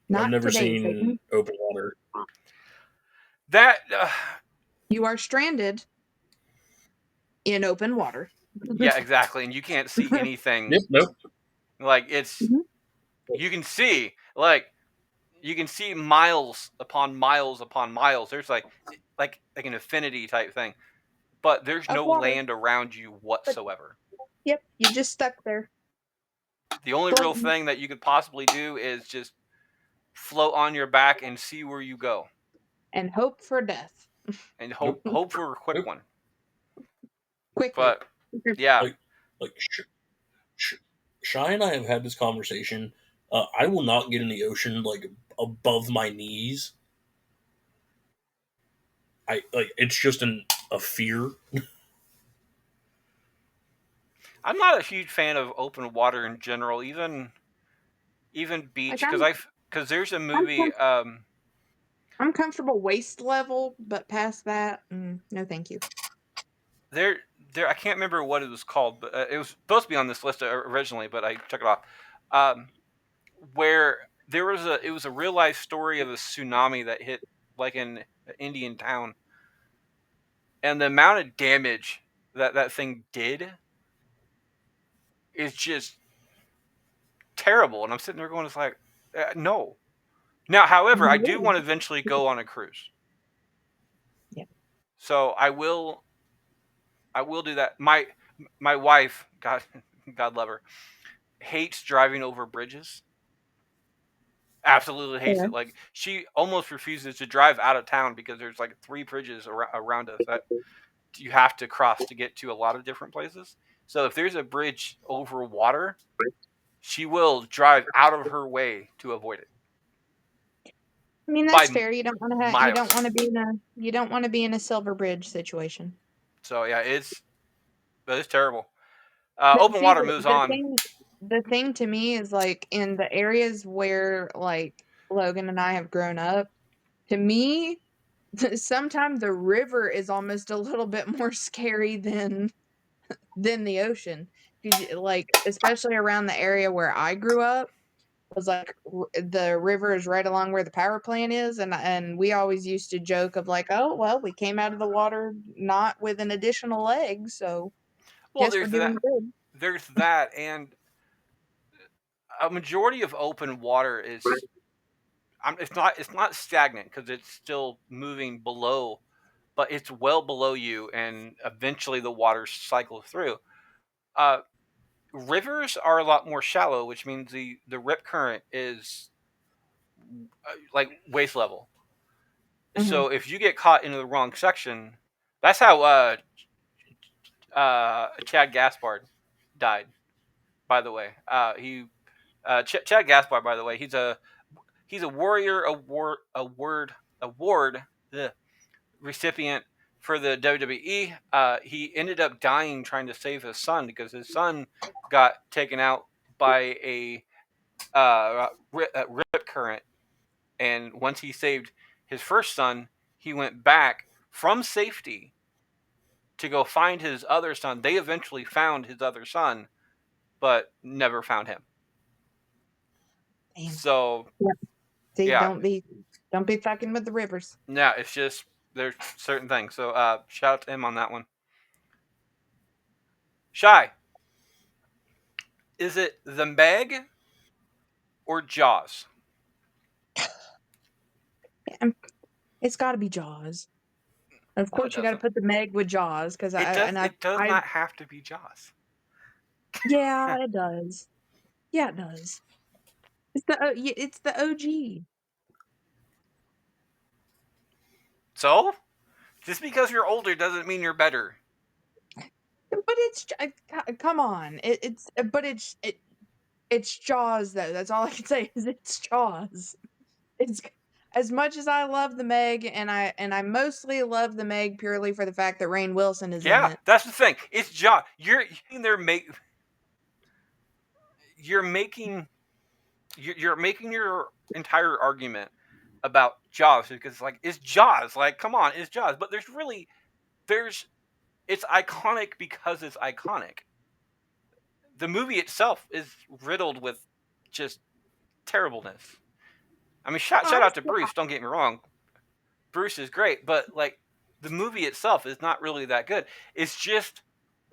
Not never today, seen Satan. Open Water. that. You are stranded in open water. Yeah, exactly, and you can't see anything. Yep, nope. Like it's Mhm. you can see miles upon miles upon miles. There's like an infinity type thing, but there's Of no water. land around you But whatsoever. yep, you're just stuck there. The only real thing that you could possibly do is just float on your back and see where you go, and hope for death and Nope. hope for a quick Nope. one. quickly. But yeah, Like Shy and I have had this conversation. I will not get in the ocean like above my knees. I like it's just a fear. I'm not a huge fan of open water in general, even beach, Like because there's a I'm, movie. I'm comfortable waist level, but past that, no, thank you. There I can't remember what it was called, but it was supposed to be on this list originally, but I took it off. Um, where there was it was a real life story of a tsunami that hit like an Indian town, and the amount of damage that thing did is just terrible. And I'm sitting there going, it's like, no. Now, however, I do want to eventually go on a cruise, Yeah. so I will do that. My wife, God love her, hates driving over bridges. Absolutely hates it. Like, she almost refuses to drive out of town because there's like 3 bridges around us that you have to cross to get to a lot of different places. So if there's a bridge over water, she will drive out of her way to avoid it I mean, by that's fair. You don't want to miles. you don't want to be in a Silver Bridge situation. So yeah, it's terrible. Open See, water moves on. the thing to me is like in the areas where like Logan and I have grown up, to me, sometimes the river is almost a little bit more scary than the ocean. Because like especially around the area where I grew up was like the river is right along where the power plant is, and we always used to joke of like, oh well, we came out of the water not with an additional leg, so Well, guess we're doing good. there's that, and a majority of open water is it's not stagnant because it's still moving below, but it's well below you, and eventually the water cycles through. Uh, Rivers are a lot more shallow, which means the rip current is like waist level. Mhm. So if you get caught into the wrong section, that's how Chad Gaspard died. By the way, Chad Gaspard. By the way, he's a warrior award ugh, recipient for the WWE. He ended up dying trying to save his son because his son got taken out by a rip current, and once he saved his first son, he went back from safety to go find his other son. They eventually found his other son, but never found him. Damn. So Yeah. See, yeah, don't be fucking with the rivers. yeah, it's just there's certain things. So shout out to him on that one. Shy, is it the Meg or Jaws? It's got to be Jaws. Of No, it course, you got to doesn't. put the Meg with Jaws because It does not have to be Jaws. yeah, it does. Yeah, it does. It's the OG. So just because you're older doesn't mean you're better. But it's come on. It's Jaws though. That's all I can say is it's Jaws. It's as much as I love the Meg, and I mostly love the Meg purely for the fact that Rainn Wilson is in Yeah, it. that's the thing. It's Jaws. You're making you're making your entire argument about Jaws because like it's Jaws. Like come on, it's Jaws. But there's it's iconic because it's iconic. The movie itself is riddled with just terribleness. I mean, shout out to Bruce. Don't get me wrong, Bruce is great, but like the movie itself is not really that good. It's just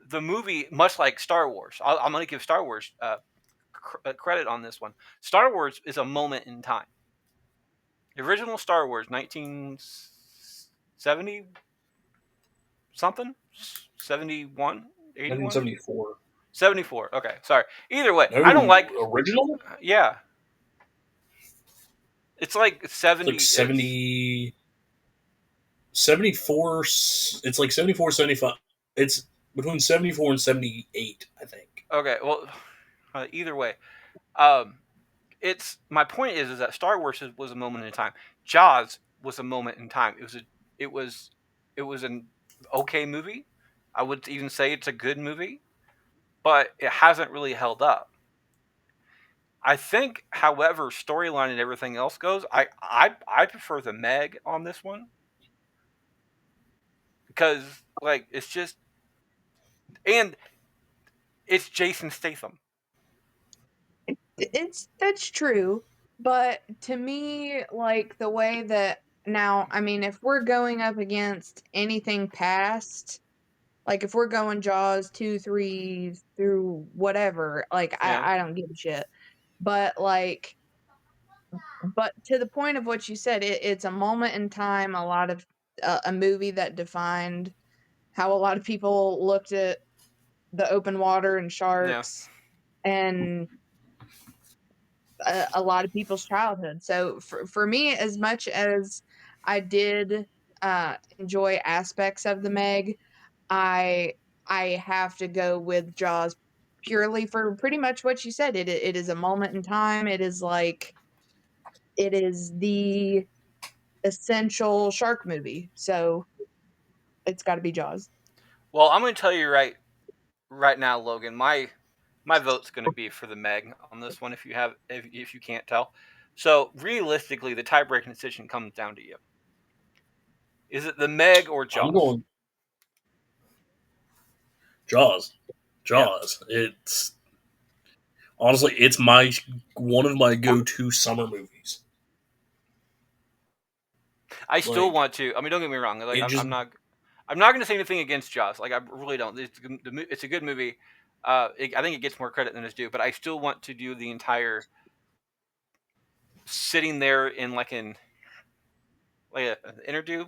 the movie, much like Star Wars. I'm going to give Star Wars credit on this one. Star Wars is a moment in time. The original Star Wars, 1970 something, 71, 81, 1974. 74. Okay, sorry. Either way, No, I don't like. original. Yeah, it's like It's like 70. 70, 74. It's like 74, 75. It's between 74 and 78, I think. Okay, well, either way, um, it's my point is that Star Wars was a moment in time. Jaws was a moment in time. It was it was an okay movie. I would even say it's a good movie, but it hasn't really held up. I think, however, storyline and everything else goes, I prefer the Meg on this one because like it's just and it's Jason Statham. That's true, but to me, like the way that now, I mean, if we're going up against anything past, like if we're going Jaws 2, 3 through whatever, like Yeah, I don't give a shit. But like, but to the point of what you said, it's a moment in time. A lot of a movie that defined how a lot of people looked at the open water and yeah. sharks and a lot of people's childhood. So for me, as much as I did enjoy aspects of the Meg, I I have to go with Jaws purely for pretty much what you said. It is a moment in time. It is like it is the essential shark movie. So it's got to be Jaws. Well, I'm going to tell you right now, Logan. My vote's going to be for the Meg on this one. If you can't tell, so realistically, the tie-breaking decision comes down to you. Is it the Meg or I'm Jaws? going Jaws. Yeah, Jaws. It's honestly, it's my one of my go-to summer movies. I still Like want to. I mean, don't get me wrong. Like it just, I'm not. I'm not going to say anything against Jaws. Like I really don't. It's a good movie. I think it gets more credit than it's due. But I still want to do the entire sitting there in an interview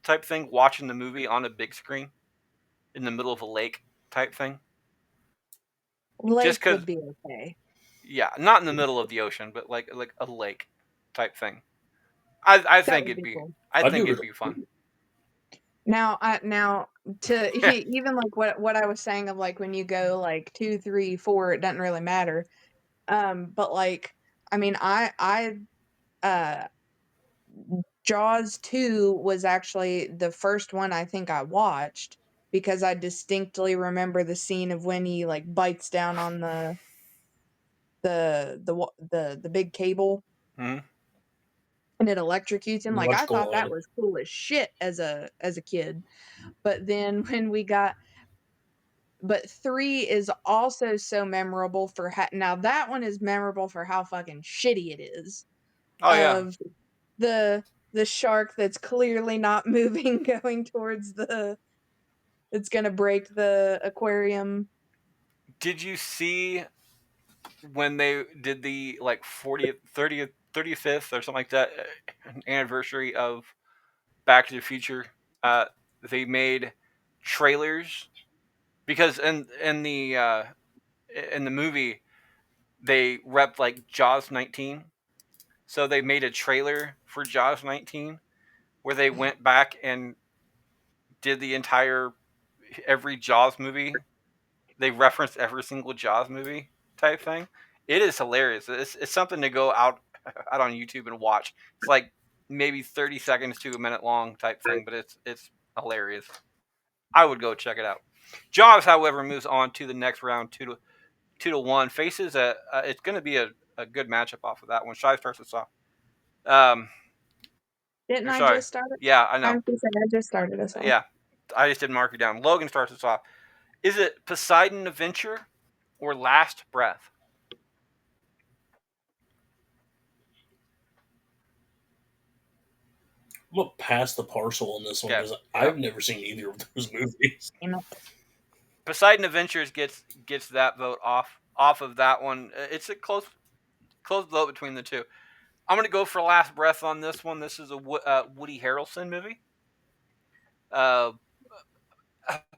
type thing, watching the movie on a big screen in the middle of a lake type thing. Just Lake because, would be okay. yeah, not in the middle of the ocean, but like a lake type thing. I That think would be cool. I I do think it'd it. be fun. Now to even like what I was saying of like when you go like 2, 3, 4, it doesn't really matter. But like I mean I uh Jaws 2 was actually the first one I think I watched because I distinctly remember the scene of when he like bites down on the big cable Hmm. and it electrocutes him. The Like I electrical thought that line. was cool as shit as a kid. But then when we got but 3 is also so memorable for now that one is memorable for how fucking shitty it is. Oh yeah. Of the the shark that's clearly not moving going towards the it's gonna break the aquarium. Did you see when they did the like 40th, 30th, 35th or something like that anniversary of Back to the Future? Uh, they made trailers because in the movie they repped like Jaws 19, so they made a trailer for Jaws 19 where they went back and did the entire every Jaws movie. They referenced every single Jaws movie type thing. It is hilarious. It's something to go out on YouTube and watch. It's like maybe 30 seconds to a minute long type thing, but it's hilarious. I would go check it out. Jaws, however, moves on to the next round, 2-1. Faces it's going to be a good matchup off of that one. Shy starts us off. Um, Didn't or I sorry, just start it? yeah, I I know. was gonna say I just started us off. Yeah, I just didn't mark it down. Logan starts us off. Is it Poseidon Adventure or Last Breath? I'm gonna pass the parcel on this one Okay, because yeah. I've never seen either of those movies. Damn it. Poseidon Adventures gets that vote off of that one. It's a close vote between the two. I'm gonna go for Last Breath on this one. This is a Woody Harrelson movie. Uh,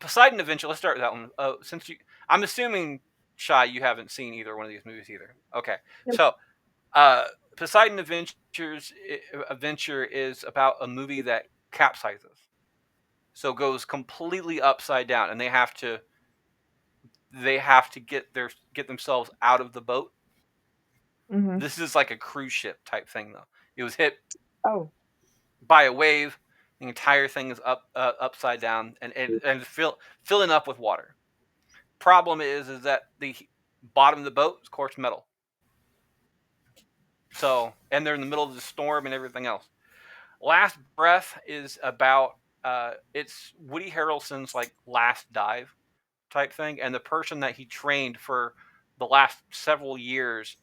Poseidon Adventure. Let's start with that one. Since I'm assuming, Shy, you haven't seen either one of these movies either. Okay, Nope. so Poseidon Adventure is about a movie that capsizes, so goes completely upside down, and they have to get themselves out of the boat. Mm-hmm. This is like a cruise ship type thing, though. It was hit Oh. by a wave. The entire thing is upside down and filling up with water. Problem is that the bottom of the boat is coarse metal. So, and they're in the middle of the storm and everything else. Last Breath is about it's Woody Harrelson's like last dive type thing, and the person that he trained for the last several years,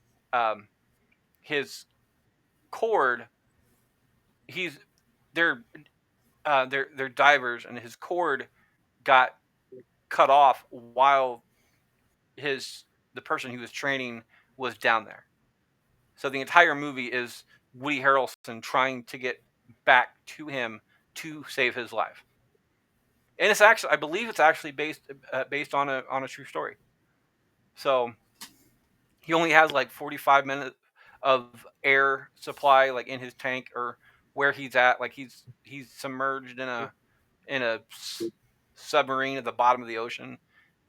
his cord, he's they're they're divers, and his cord got cut off while the person he was training was down there. So the entire movie is Woody Harrelson trying to get back to him to save his life. And it's actually, I believe, it's actually based on a true story. So he only has like 45 minutes of air supply, like in his tank or where he's at. Like he's submerged in a submarine at the bottom of the ocean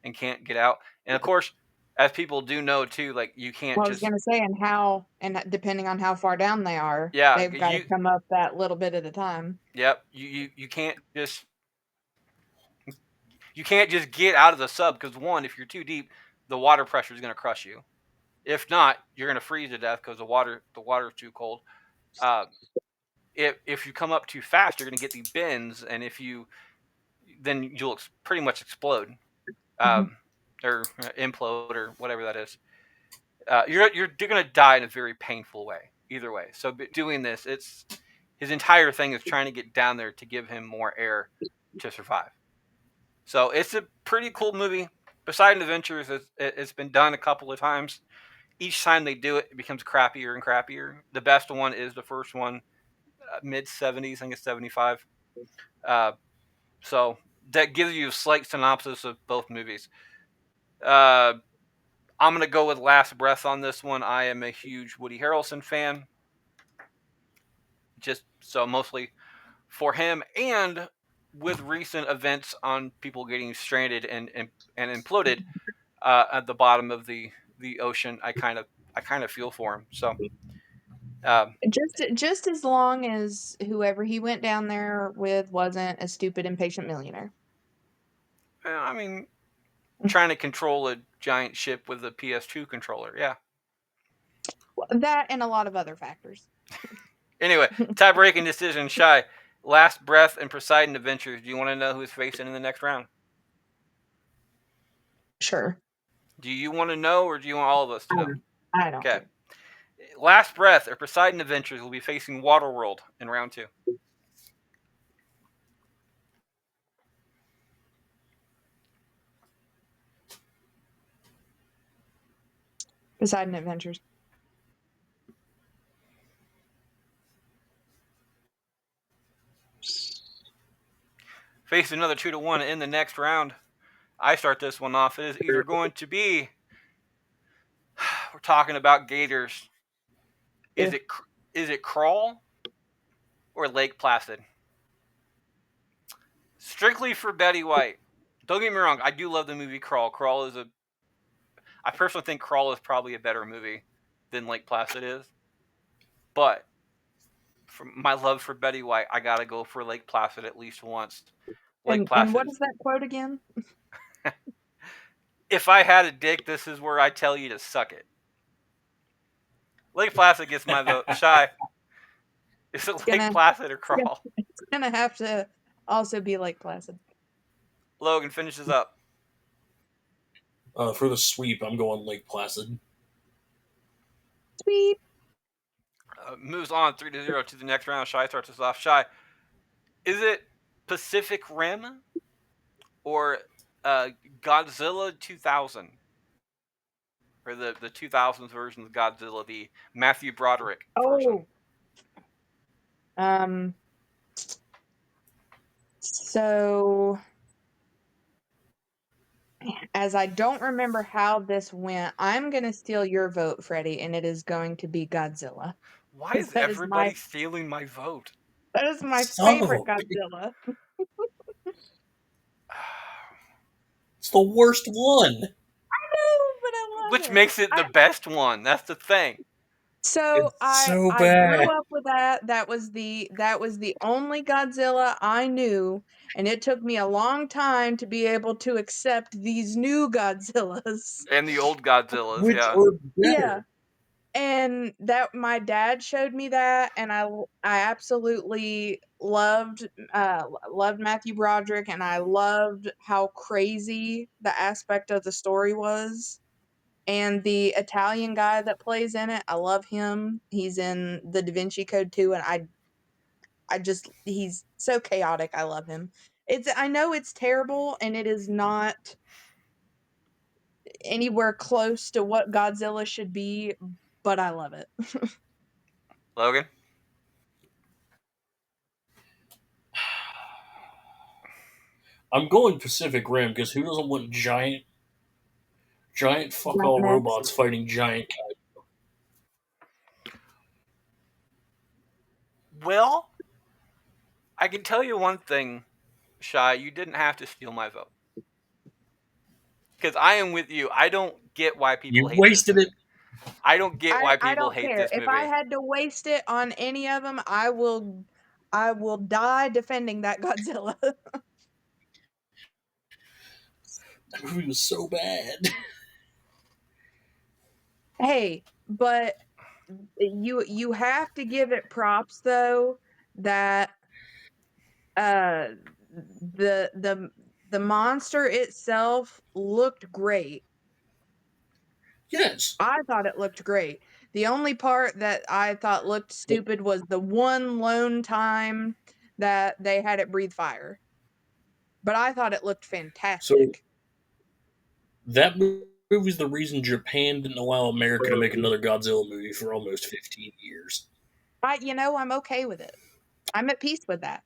and can't get out. And of course, as people do know too, like you can't Well, I was just gonna say, and depending on how far down they are, yeah they've got to come up that little bit at a time. yep you can't just get out of the sub because one, if you're too deep, the water pressure is going to crush you. If not, you're going to freeze to death because the water is too cold. Uh, if you come up too fast, you're going to get these bends, and then you'll pretty much explode, Mhm. or implode or whatever that is. You're going to die in a very painful way either way. So doing this, it's his entire thing is trying to get down there to give him more air to survive. So it's a pretty cool movie. Poseidon Adventures, it's been done a couple of times. Each time they do it, it becomes crappier and crappier. The best one is the first one, mid 70s, I think it's 75. Uh, so that gives you a slight synopsis of both movies. Uh, I'm going to go with Last Breath on this one. I am a huge Woody Harrelson fan. Just so mostly for him, and with recent events on people getting stranded and imploded at the bottom of the ocean, I kind of feel for him. So Just as long as whoever he went down there with wasn't a stupid impatient millionaire. I mean, trying to control a giant ship with a PS2 controller, yeah. That and a lot of other factors. Anyway, tie-breaking decision, Shy. Last Breath and Poseidon Adventures. Do you want to know who's facing in the next round? Sure. Do you want to know, or do you want all of us to know? I don't Okay. care. Last Breath or Poseidon Adventures will be facing Waterworld in round 2. Poseidon Adventures. Face another 2-1 in the next round. I start this one off. It is either going to be, we're talking about gators. Is it Crawl or Lake Placid? Strictly for Betty White. Don't get me wrong, I do love the movie Crawl. I personally think Crawl is probably a better movie than Lake Placid is. But for my love for Betty White, I gotta go for Lake Placid at least once. Lake And what Placid. is that quote again? If I had a dick, this is where I tell you to suck it. Lake Placid gets my vote. Shy. Is it Lake Placid or Crawl? It's gonna have to also be Lake Placid. Logan finishes up. For the sweep, I'm going Lake Placid. Sweet. Moves on 3-0 to the next round. Shy starts us off. Shy. Is it Pacific Rim or Godzilla 2000? Or the 2000s version of Godzilla, the Matthew Broderick version. So As I don't remember how this went, I'm gonna steal your vote, Freddie, and it is going to be Godzilla. Why 'Cause is everybody stealing my vote? that is my Son of a favorite Godzilla. It's the worst one. No, but I love Which it. makes it the best one. That's the thing. So It's I so I grew bad. up with that. That was the only Godzilla I knew, and it took me a long time to be able to accept these new Godzillas. And the old Godzillas, Which yeah. are Yeah. better. And that my dad showed me that, and I absolutely loved Matthew Broderick, and I loved how crazy the aspect of the story was. And the Italian guy that plays in it, I love him. He's in the Da Vinci Code too, and I just he's so chaotic. I love him. I know it's terrible, and it is not anywhere close to what Godzilla should be, but I love it. Logan? I'm going Pacific Rim because who doesn't want giant fuck Giant all Max. robots fighting giant? Well, I can tell you one thing, Shy. You didn't have to steal my vote. Because I am with you. I don't get why people You hate this wasted movie. it. I don't get why I people don't hate care. this If I movie. had to waste it on any of them, I will die defending that Godzilla. That movie was so bad. Hey, but you have to give it props though that uh the the the monster itself looked great. Yes. I thought it looked great. The only part that I thought looked stupid was the one lone time that they had it breathe fire. But I thought it looked So fantastic. that movie's the reason Japan didn't allow America to make another Godzilla movie for almost 15 years. I'm okay with it. I'm at peace with that.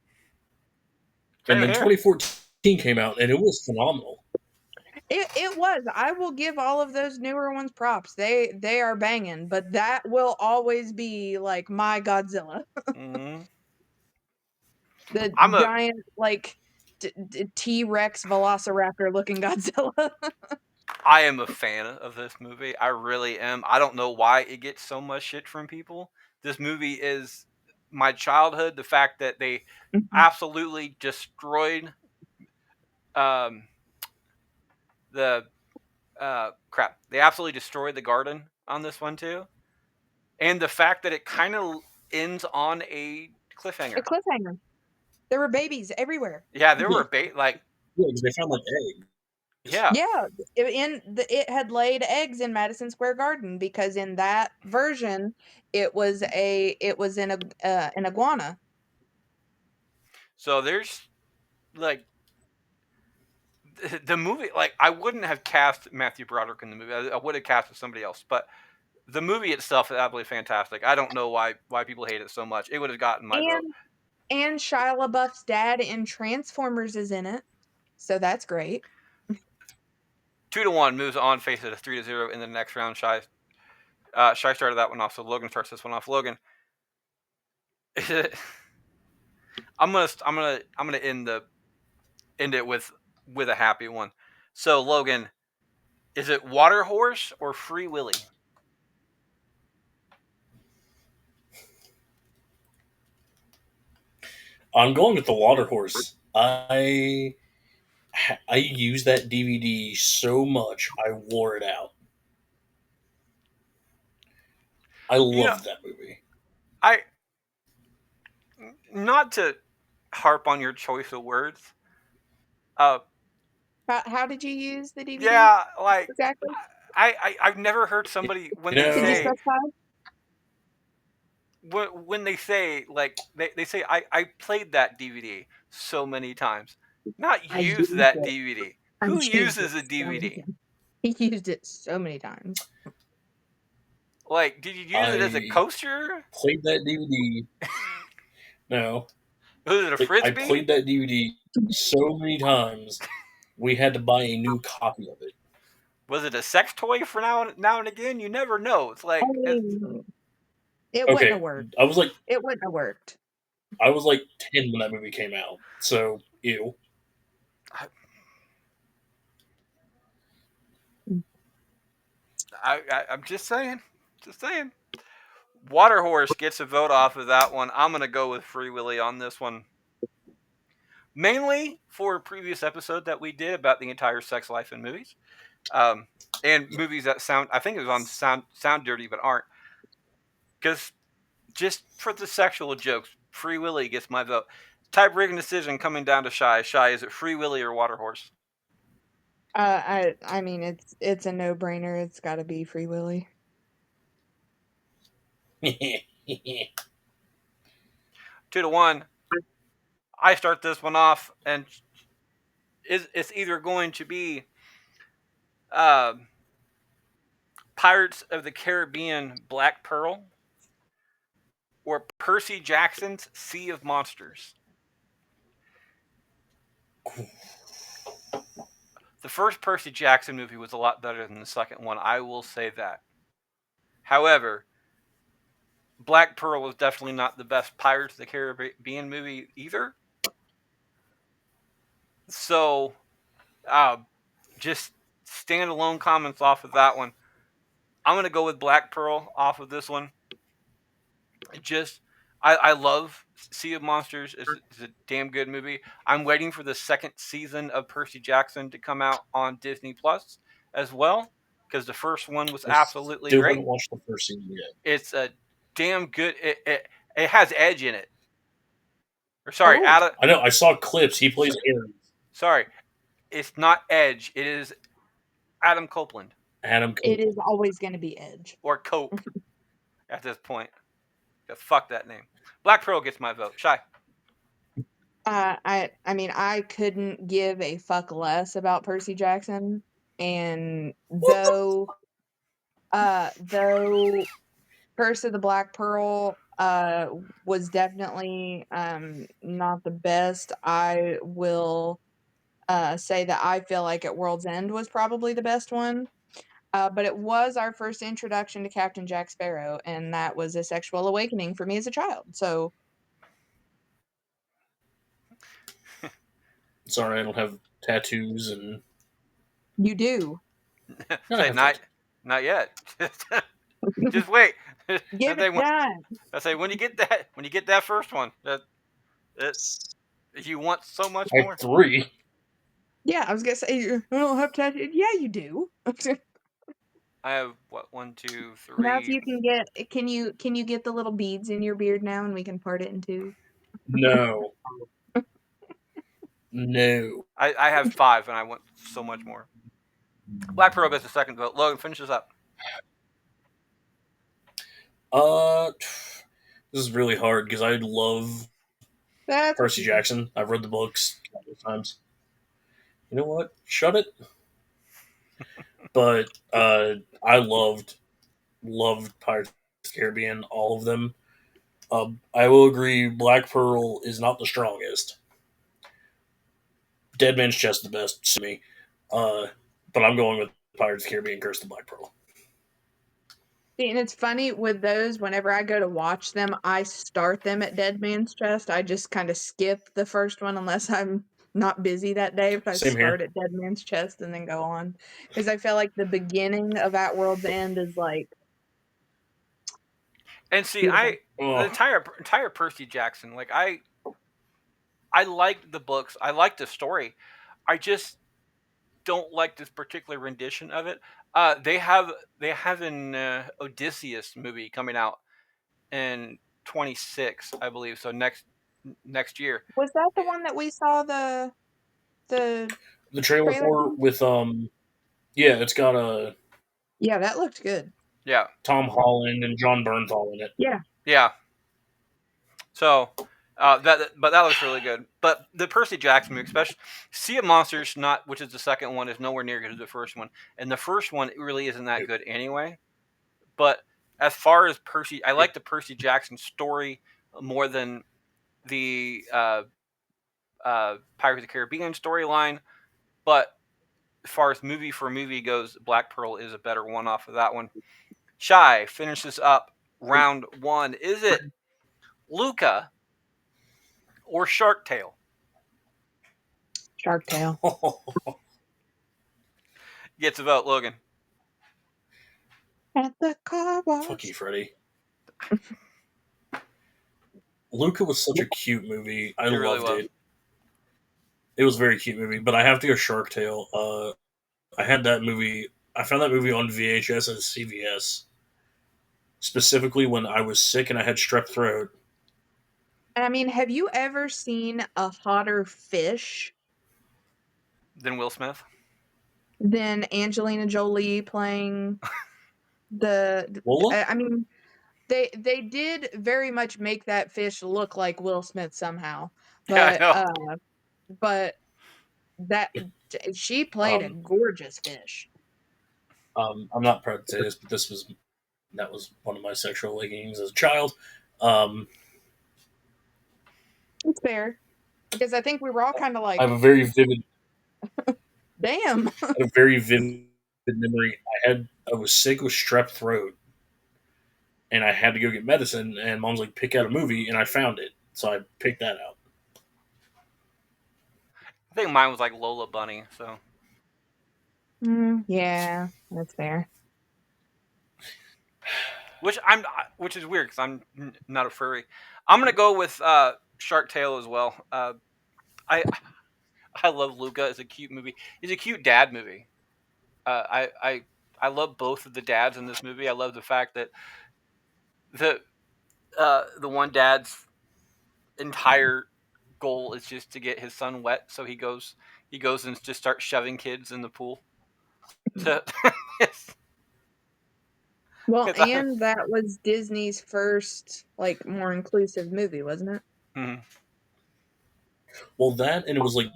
And Same then here. 2014 came out, and it was phenomenal. It was. I will give all of those newer ones props. They are banging, but that will always be like my Godzilla. Mm-hmm. The I'm a giant like T-Rex Velociraptor looking Godzilla. I am a fan of this movie. I really am. I don't know why it gets so much shit from people. This movie is my childhood. The fact that they Mhm. absolutely destroyed um, the crap. They absolutely destroyed the garden on this one too, and the fact that it kind of ends on a A cliffhanger. cliffhanger. There were babies everywhere. Yeah, there Yeah, were like because they found like eggs. yeah. Yeah, it had laid eggs in Madison Square Garden because in that version it was an iguana. So there's like the movie. Like I wouldn't have cast Matthew Broderick in the movie. I would have casted somebody else, but the movie itself is absolutely fantastic. I don't know why people hate it so much. It would have gotten my vote. And and Shia LaBeouf's dad in Transformers is in it. So that's great. 2-1 moves on, faces a 3-0 in the next round. Shy started that one off, so Logan starts this one off. Logan, I'm gonna end it with a happy one. So Logan, is it Water Horse or Free Willy? I'm going with the Water Horse. I used that DVD so much I wore it out. I You know, loved that movie. I not to harp on your choice of words. Uh, How did you use the DVD yeah, like exactly? I've never heard somebody You when they Could you know, say specify? when they say like they say I played that DVD so many times. Not I use used that it. DVD. I Who used it uses a so many DVD? times. He used it so many times. Like, did you use it as a I coaster? played that DVD. No, Was it a I frisbee? played that DVD so many times. we had to buy a new copy of it. Was it a sex toy for now and again? You never know. It's like it wouldn't Okay, have worked. I was like It wouldn't have worked. 10 when that movie came out, so ew. I'm just saying. Water Horse gets a vote off of that one. I'm gonna go with Free Willy on this one. Mainly for a previous episode that we did about the entire sex life in movies. And movies that sound, I think it was on sound dirty but aren't. Because just for the sexual jokes, Free Willy gets my vote. Tie-breaking decision coming down to Shy. Shy, is it Free Willy or Water Horse? I mean it's a no brainer. It's got to be Free Willy. 2-1. I start this one off, and it's either going to be Pirates of the Caribbean Black Pearl or Percy Jackson's Sea of Monsters. The first Percy Jackson movie was a lot better than the second one. I will say that. However, Black Pearl was definitely not the best Pirates of the Caribbean movie either. So, just standalone comments off of that one. I'm going to go with Black Pearl off of this one. I love Sea of Monsters. It's a damn good movie. I'm waiting for the second season of Percy Jackson to come out on Disney Plus as well, because the first one was absolutely Still great. haven't watched the first season yet. It's a damn good. It has Edge in it. Or sorry, Adam. I know. I saw clips. He plays Ares. Sorry, it's not Edge. It is Adam Copeland. It is always going to be Edge or Cope at this point. Fuck that name. Black Pearl gets my vote. Shy. I mean I couldn't give a fuck less about Percy Jackson, and though Curse of the Black Pearl was definitely not the best, I will say that I feel like At World's End was probably the best one. But it was our first introduction to Captain Jack Sparrow, and that was a sexual awakening for me as a child. So, sorry, I don't have tattoos and. you do. Say not yet. Just wait. Give it time. I say when you get that first one, you want so much I more. have 3. Yeah, I was gonna say I don't have tattoos. Yeah, you do. I have what 1, 2, 3. Now, if you can get, can you get the little beads in your beard now, and we can part it in 2? No. No. I have 5, and I want so much more. Black Pearl gets the second vote. Logan finishes up. This is really hard because I love Percy Jackson. I've read the books a couple of times. You know what? Shut it. But I loved Pirates of the Caribbean, all of them. I will agree, Black Pearl is not the strongest. Dead Man's Chest the best to me. But I'm going with Pirates of the Caribbean, Curse of the Black Pearl. And it's funny with those, whenever I go to watch them, I start them at Dead Man's Chest. I just kind of skip the first one unless I'm not busy that day. If I Same start here. at Dead Man's Chest and then go on. Because I feel like the beginning of At World's End is like. And see, the entire Percy Jackson, like I like the books. I like the story. I just don't like this particular rendition of it. They have an Odysseus movie coming out in 26, I believe. So next year. Was that the one that we saw the trailer for with yeah, it's got yeah, that looked good. Yeah, Tom Holland and John Bernthal in it. Yeah. So but that looks really good. But the Percy Jackson movie, especially Sea of Monsters, which is the second one, is nowhere near good as the first one. And the first one really isn't that good anyway. But as far as I like the Percy Jackson story more than the Pirates of the Caribbean storyline. But as far as movie for movie goes, Black Pearl is a better one off of that one. Chey finishes up round one. Is it Luca or Shark Tale? Shark Tale. Gets a vote, Logan. At the car wash. Fuck you, Freddie. Luca was such a cute movie. I really loved was. it. It was a very cute movie, but I have to go Shark Tale. I had that movie. I found that movie on VHS at CVS, specifically when I was sick and I had strep throat. And I mean, have you ever seen a hotter fish Then Will Smith. than Angelina Jolie playing the? Lola? I mean, they did very much make that fish look like Will Smith somehow, Yeah, I know. but that she played a Um, gorgeous fish. I'm not proud to say this, but that was one of my sexual awakenings as a child. Um, It's fair because I think we were all kind of I have like, a very vivid, "Damn." a very vivid memory. I was sick with strep throat, and I had to go get medicine. And Mom's like, "Pick out a movie," and I found it, so I picked that out. I think mine was like Lola Bunny. So, Yeah, that's fair. which is weird because I'm not a furry. I'm gonna go with Shark Tale as well. I I love Luca. It's a cute movie. It's a cute dad movie. I love both of the dads in this movie. I love the fact that the one dad's entire goal is just to get his son wet, so he goes and just starts shoving kids in the pool. To Well, it's, and that was Disney's first like more inclusive movie, wasn't it? mm-hmm. Well, that and it was like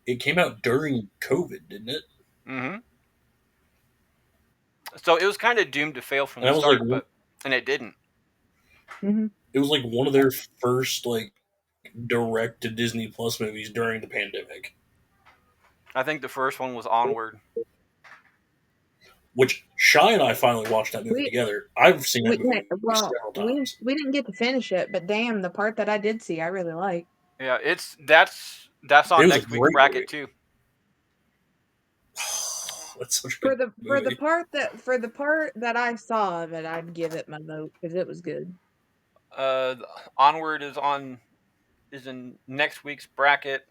it came out during COVID, didn't it? Mm-hmm. So it was kind of doomed to fail from And the that was like start, and it didn't. Mm-hmm. it was like one of their first like direct to Disney Plus movies during the pandemic. I think the first one was Onward. Which Shy and I finally watched that movie We together. I've seen that movie well, several times. we didn't get to finish it, but damn, the part that I did see, I really like. Yeah, that's It on was a next week's great bracket movie. too. That's such a For good the movie. for the part that I saw of it, I'd give it my vote because it was good. Uh, Onward is in next week's bracket.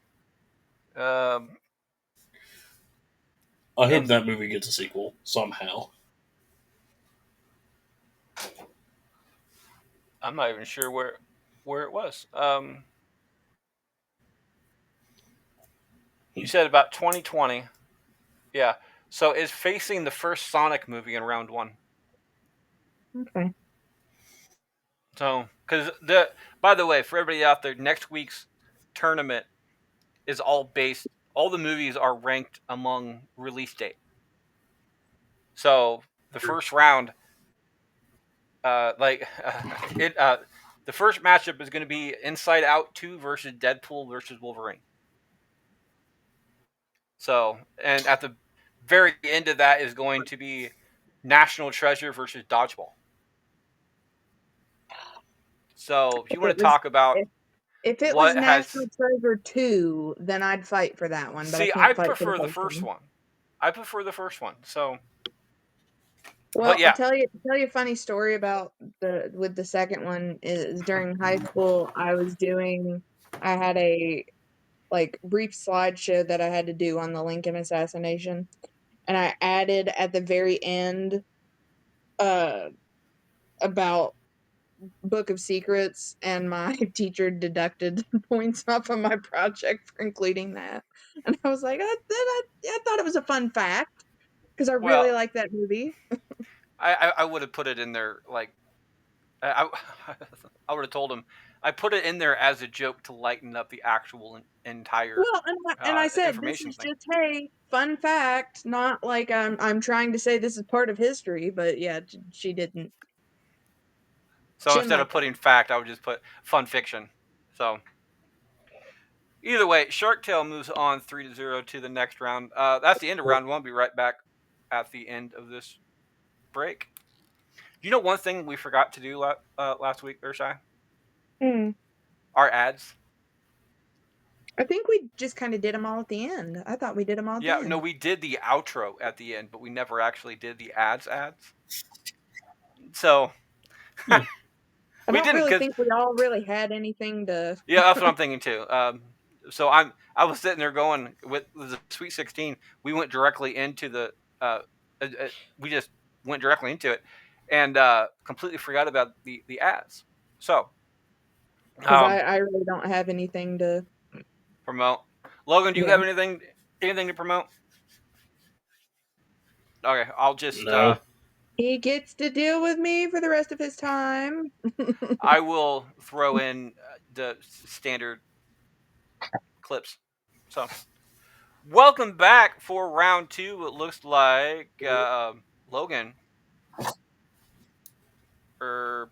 Um, I hope and that movie gets a sequel somehow. I'm not even sure where it was. You said about 2020. Yeah. So it's facing the first Sonic movie in round one. Okay. So, by the way, for everybody out there, next week's tournament is all the movies are ranked among release date. So the first round, the first matchup is going to be Inside Out 2 versus Deadpool versus Wolverine. So, and at the very end of that is going to be National Treasure versus Dodgeball. So, if you want to talk about If it was what National has. Treasure 2, then I'd fight for that one, but I See, I can't fight for the prefer the first first one. one. I prefer the first one. So, but Well, I'll yeah. tell you a funny story about the second one is during high school I had a like brief slideshow that I had to do on the Lincoln assassination, and I added at the very end uh about Book of Secrets, and my teacher deducted points off of my project for including that. And I was like, I thought it was a fun fact because I really Well, like that movie. I would have put it in there like I would have told him I put it in there as a joke to lighten up the actual entire Well, and I said this information is thing. just hey, fun fact, not like I'm trying to say this is part of history, but yeah, she didn't. So She didn't instead of like that. putting fact, I would just put fun fiction. So Either way, Shark Tale moves on 3-0 to the next round. That's the end of round one. Be right back at the end of this break. You know one thing we forgot to do last week, Urshai? Hmm. Our ads. I think we just kind of did them all at the end. I thought we did them all at the Yeah, end. no, we did the outro at the end, but we never actually did the ads. So Hmm. I we don't didn't really because think we all really had anything to. yeah, that's what I'm thinking too. So I was sitting there going with the Sweet 16. We went directly into the we just went directly into it, and completely forgot about the ads. So Because I really don't have anything to. promote. Logan, do you Yeah. have anything to promote? Okay, I'll just No. He gets to deal with me for the rest of his time. I will throw in the standard clips. So welcome back for round two. It looks like Logan or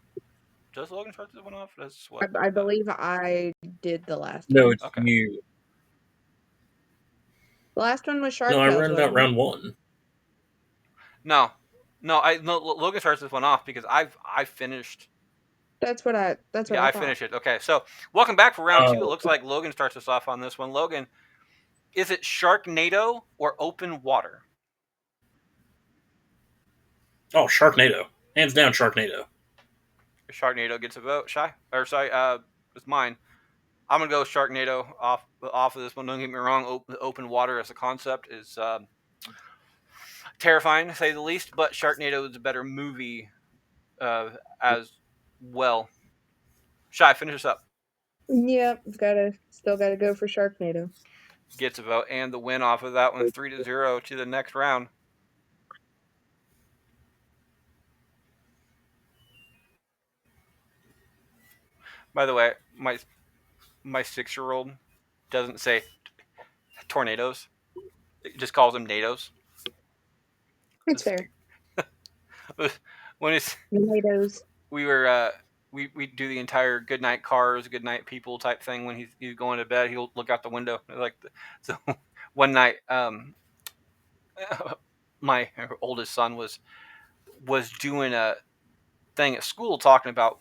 does Logan start this one off? That's what I believe I did the last No, one. it's okay. you. The last one was Shark No, I Tales, ran out wasn't it? round one. No, Logan starts this one off because I finished. That's what I Yeah, I thought. finished it. Okay, so welcome back for round two. It Oh, looks like Logan starts us off on this one. Logan, is it Sharknado or Open Water? Sharknado. Hands down, Sharknado. Sharknado gets a vote. Shy or sorry, it's mine. I'm gonna go Sharknado off of this one. Don't get me wrong. Open water as a concept is terrifying to say the least, but Sharknado is a better movie as well. Shy, finish us up. Yep, still gotta go for Sharknado. Gets a vote and the win off of that one, 3-0 to the next round. By the way, my 6-year-old doesn't say tornadoes; it just calls them NATOs. It's fair. When it's Tomatoes. we were we do the entire good night cars, good night people type thing. When he's going to bed, he'll look out the window so. One night, my oldest son was doing a thing at school talking about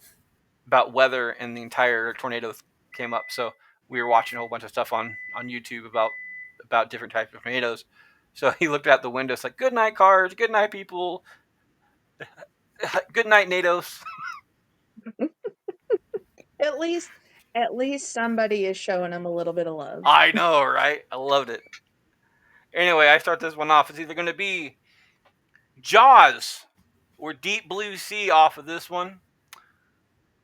weather, and the entire tornado came up. So we were watching a whole bunch of stuff on YouTube about different types of tornadoes. So he looked out the window. It's like good night cars, good night people, good night NATOs. At least somebody is showing him a little bit of love. I know, right? I loved it. Anyway, I start this one off. It's either going to be Jaws or Deep Blue Sea off of this one.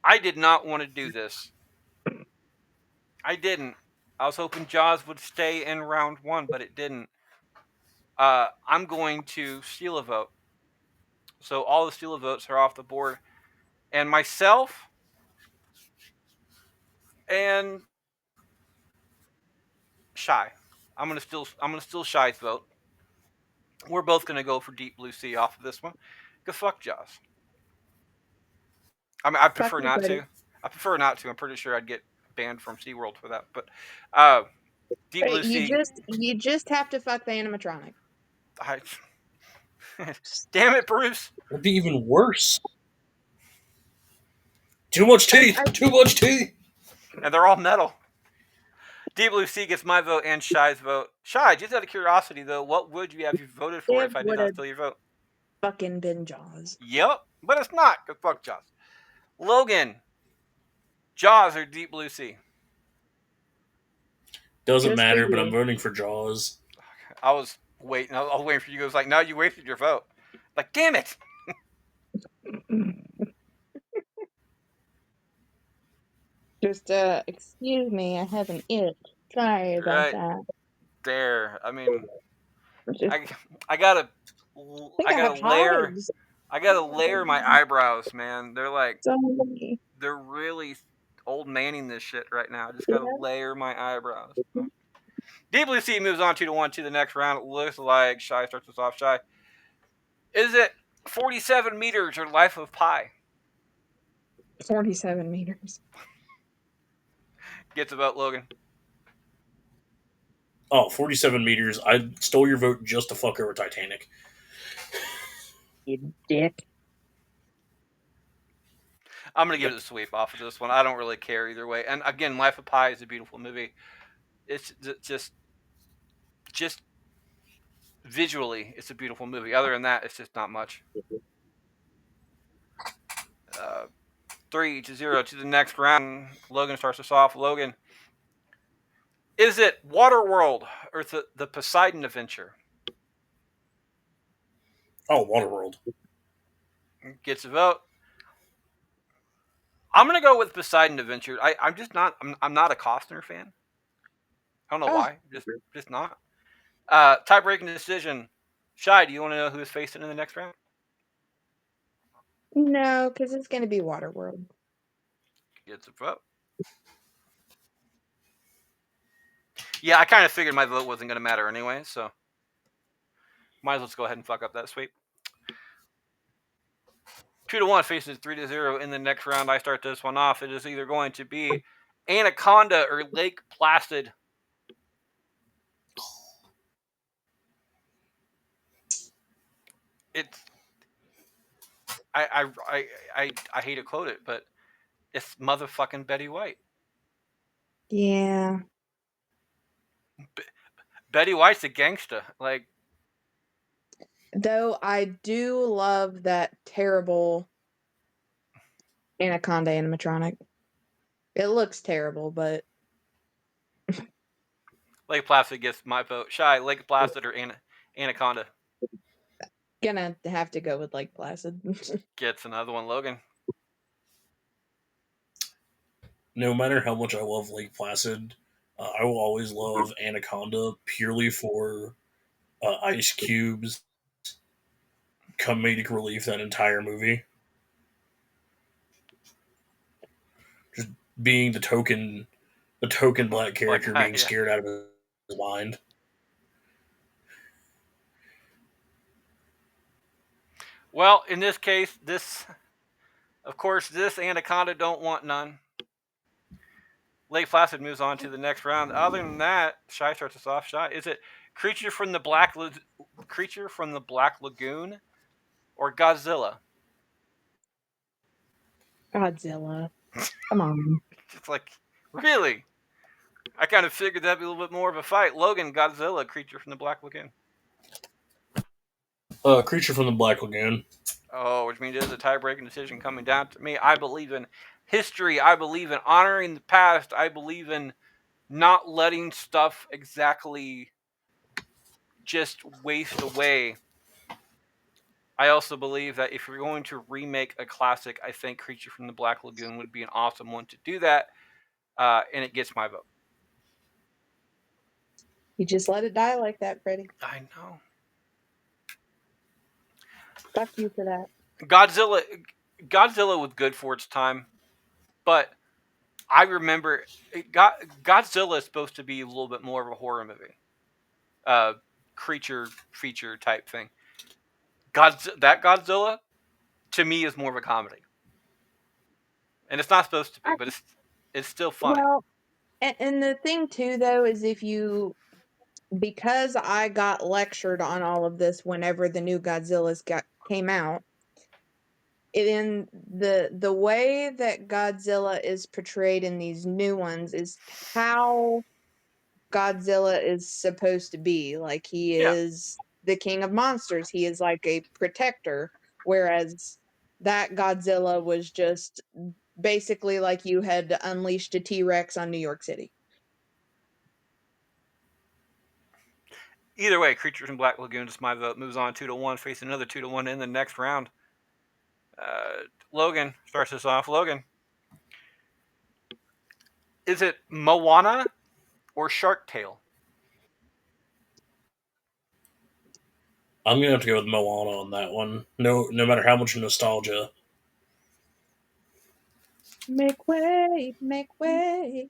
I did not want to do this. I didn't. I was hoping Jaws would stay in round one, but it didn't. I'm going to steal a vote. So all the steal a votes are off the board. And myself and Shy. I'm gonna steal Shy's vote. We're both gonna go for Deep Blue Sea off of this one. Cause fuck Jaws. I mean, I Fuck prefer you, not buddy. to. I prefer not to. I'm pretty sure I'd get banned from SeaWorld for that. But Deep Blue Sea. You just have to fuck the animatronic. I, damn it, Bruce. That'd be even worse. Too much teeth. Too much teeth. And they're all metal. Deep Blue Sea gets my vote and Shy's vote. Shy, just out of curiosity though, what would you have you voted for It if I did would not have steal your vote? fucking been Jaws. Yep, but it's not. Cause fuck Jaws. Logan, Jaws or Deep Blue Sea? Doesn't Just for matter, but I'm you. voting for Jaws. I was waiting. I was waiting for you. It was like, no, you wasted your vote. Like, damn it. Just excuse me, I have an itch. Sorry about Right that. there. I mean, Just, I gotta think I have layer. hives. I gotta layer my eyebrows, man. They're like Somebody. they're really old manning this shit right now. I just Yeah. gotta layer my eyebrows. Deep Blue Sea moves on 2-1 to the next round. It looks like Shy starts us off. Shy, is it 47 meters or Life of Pi? 47 meters. Gets a vote, Logan. Oh, 47 meters. I stole your vote just to fuck over Titanic. You dick. I'm gonna give it a sweep off of this one. I don't really care either way. And again, Life of Pi is a beautiful movie. It's just visually, it's a beautiful movie. Other than that, it's just not much. 3-0 to the next round. Logan starts us off. Logan, is it Waterworld or the Poseidon Adventure? Oh, Waterworld. Gets a vote. I'm gonna go with Poseidon Adventure. I'm just not. I'm not a Costner fan. I don't know Oh, why. Just not. Tie-breaking decision. Shy, do you want to know who is facing in the next round? no, because it's going to be Waterworld. Gets a vote. Yeah, I kind of figured my vote wasn't going to matter anyway, so might as well just go ahead and fuck up that sweep. 2-1 faces 3-0 in the next round. I start this one off. It is either going to be Anaconda or Lake Placid. It's I hate to quote it, but it's motherfucking Betty White. Yeah. Betty White's a gangsta. Like, Though I do love that terrible Anaconda animatronic. It looks terrible, but Lake Placid gets my vote. Shy, Lake Placid or Anaconda gonna have to go with Lake Placid. gets another one. Logan. No matter how much I love Lake Placid, I will always love Anaconda purely for Ice Cube's comedic relief that entire movie. Just being the token black character Guy, being yeah. scared out of his mind. Well, in this case, of course, this Anaconda don't want none. Lake Placid moves on to the next round. Other than that, Shy starts us off. Shy, is it Creature from the Black Lagoon or Godzilla? Godzilla. Come on. It's like, really? I kind of figured that'd be a little bit more of a fight. Logan, Godzilla, Creature from the Black Lagoon. Creature from the Black Lagoon. Oh, which means there's a tie-breaking decision coming down to me. I believe in history. I believe in honoring the past. I believe in not letting stuff exactly just waste away. I also believe that if you're going to remake a classic, I think Creature from the Black Lagoon would be an awesome one to do that, and it gets my vote. You just let it die like that, Freddie. I know. Fuck you for that. Godzilla was good for its time, but I remember Godzilla is supposed to be a little bit more of a horror movie, creature feature type thing. That Godzilla to me is more of a comedy, and it's not supposed to be, but it's still funny. Well, and the thing too, though, is because I got lectured on all of this whenever the new Godzillas came out, in the way that Godzilla is portrayed in these new ones is how Godzilla is supposed to be. Like, he Yeah. is the king of monsters. He is like a protector, whereas that Godzilla was just basically like you had unleashed a T-Rex on New York City. Either way, Creatures in Black Lagoon is my vote. Moves on 2-1, facing another 2-1 in the next round. Logan starts us off. Logan, is it Moana or Shark Tale? I'm gonna have to go with Moana on that one. No matter how much nostalgia. Make way, make way.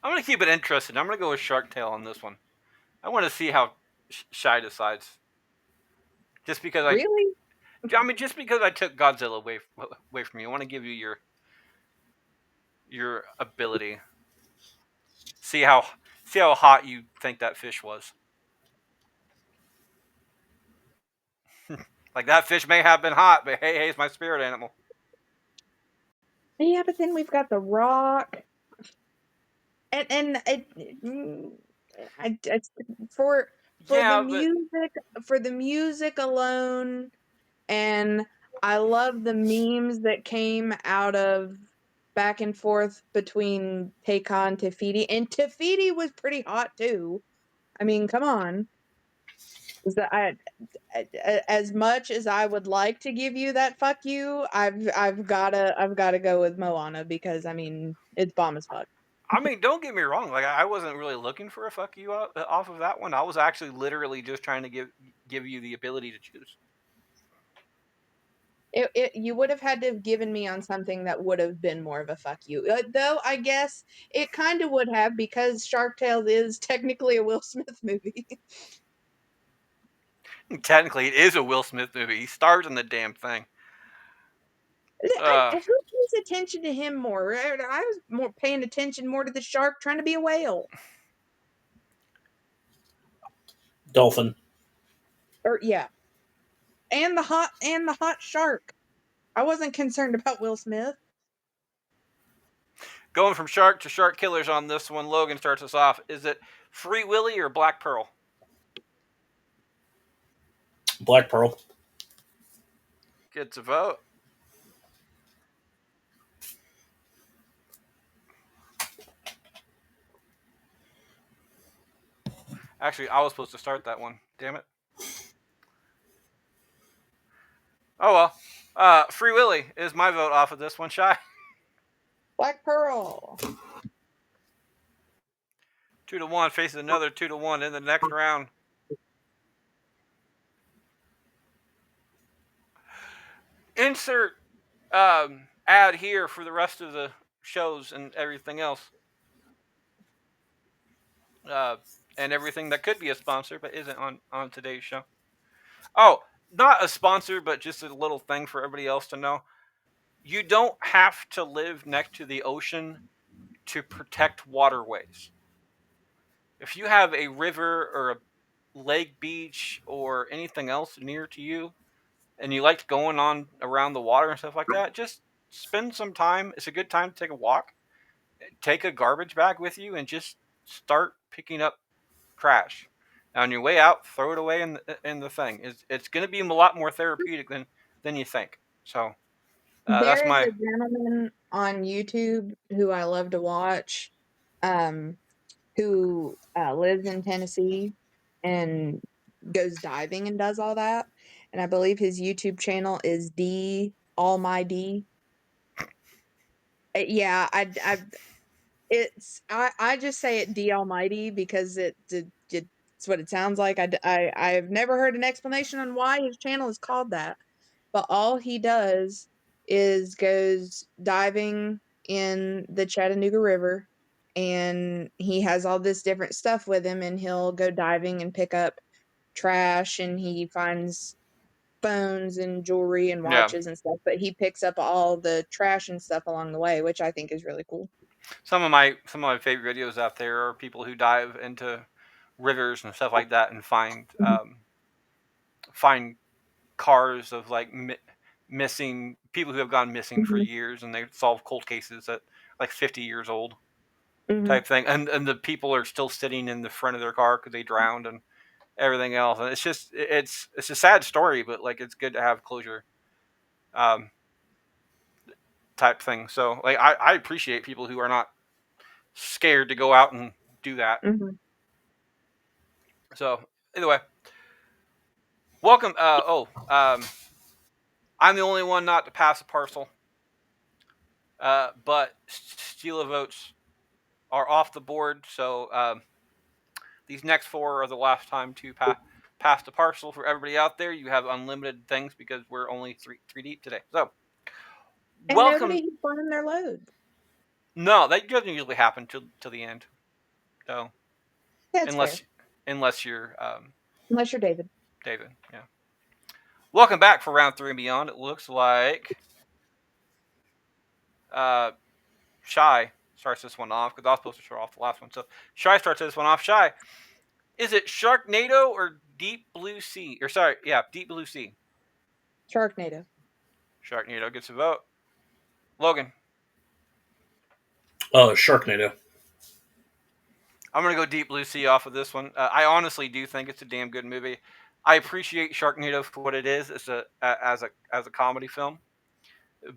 I'm gonna keep it interesting. I'm gonna go with Shark Tale on this one. I want to see how Shy decides. Just because Really? just because I took Godzilla away from you, I want to give you your ability. See how hot you think that fish was. Like that fish may have been hot, but hey, it's my spirit animal. Yeah, but then we've got The Rock, and I for for the Yeah, but music for the music alone, and I love the memes that came out of back and forth between Taycan Tafiti, and Tafiti was pretty hot too. I mean, come on. Is that as much as I would like to give you that fuck you, I've gotta go with Moana because I mean it's bomb as fuck. I mean, don't get me wrong. Like I wasn't really looking for a fuck you off of that one. I was actually literally just trying to give you the ability to choose. You would have had to have given me on something that would have been more of a fuck you. Though I guess it kind of would have because Shark Tale is technically a Will Smith movie. Technically, it is a Will Smith movie. He stars in the damn thing. Who pays attention to him more? I was more paying attention more to the shark trying to be a whale. Dolphin. Or yeah, and the hot shark. I wasn't concerned about Will Smith. Going from shark to shark killers on this one, Logan starts us off. Is it Free Willy or Black Pearl? Black Pearl. Gets a vote. Actually, I was supposed to start that one. Damn it. Oh well. Free Willy is my vote off of this one. Chey. Black Pearl. 2-1 faces another 2-1 in the next round. Insert ad here for the rest of the shows and everything else. And everything that could be a sponsor but isn't on today's show. Oh, not a sponsor, but just a little thing for everybody else to know. You don't have to live next to the ocean to protect waterways. If you have a river or a lake, beach, or anything else near to you, and you like going on around the water and stuff like that, just spend some time. It's a good time to take a walk. Take a garbage bag with you and just start picking up trash. Now, on your way out, throw it away in the thing. It's going to be a lot more therapeutic than you think. So that's There is my a gentleman on YouTube who I love to watch, um, who lives in Tennessee and goes diving and does all that. And I believe his YouTube channel is D All My D. Yeah, I just say it D Almighty because it's what it sounds like. I've never heard an explanation on why his channel is called that, but all he does is goes diving in the Chattanooga River, and he has all this different stuff with him, and he'll go diving and pick up trash, and he finds phones and jewelry and yeah. watches and stuff, but he picks up all the trash and stuff along the way, which I think is really cool. Some of my favorite videos out there are people who dive into rivers and stuff like that and Mhm. find cars of like missing people who have gone missing for Mhm. years, and they solve cold cases at like 50 years old Mhm. type thing, and the people are still sitting in the front of their car because they drowned and everything else, and it's a sad story, but like it's good to have closure, um, type thing. So like I appreciate people who are not scared to go out and do that. Mhm. So either way, welcome. I'm the only one not to pass a parcel, but Stila votes are off the board. So these next four are the last time to pass the parcel for everybody out there. You have unlimited things because we're only three deep today. So And welcome. nobody has burned their load. No, that doesn't usually happen till the end. So That's fair. unless unless you're Unless you're David. David, yeah. Welcome back for round 3 and beyond. It looks like Chey starts this one off because I was supposed to start off the last one. So Shy starts this one off. Shy, is it Sharknado or Deep Blue Sea? Or sorry, yeah, Deep Blue Sea. Sharknado. Sharknado gets a vote. Logan. Sharknado. I'm gonna go Deep Blue Sea off of this one. I honestly do think it's a damn good movie. I appreciate Sharknado for what it is as a comedy film,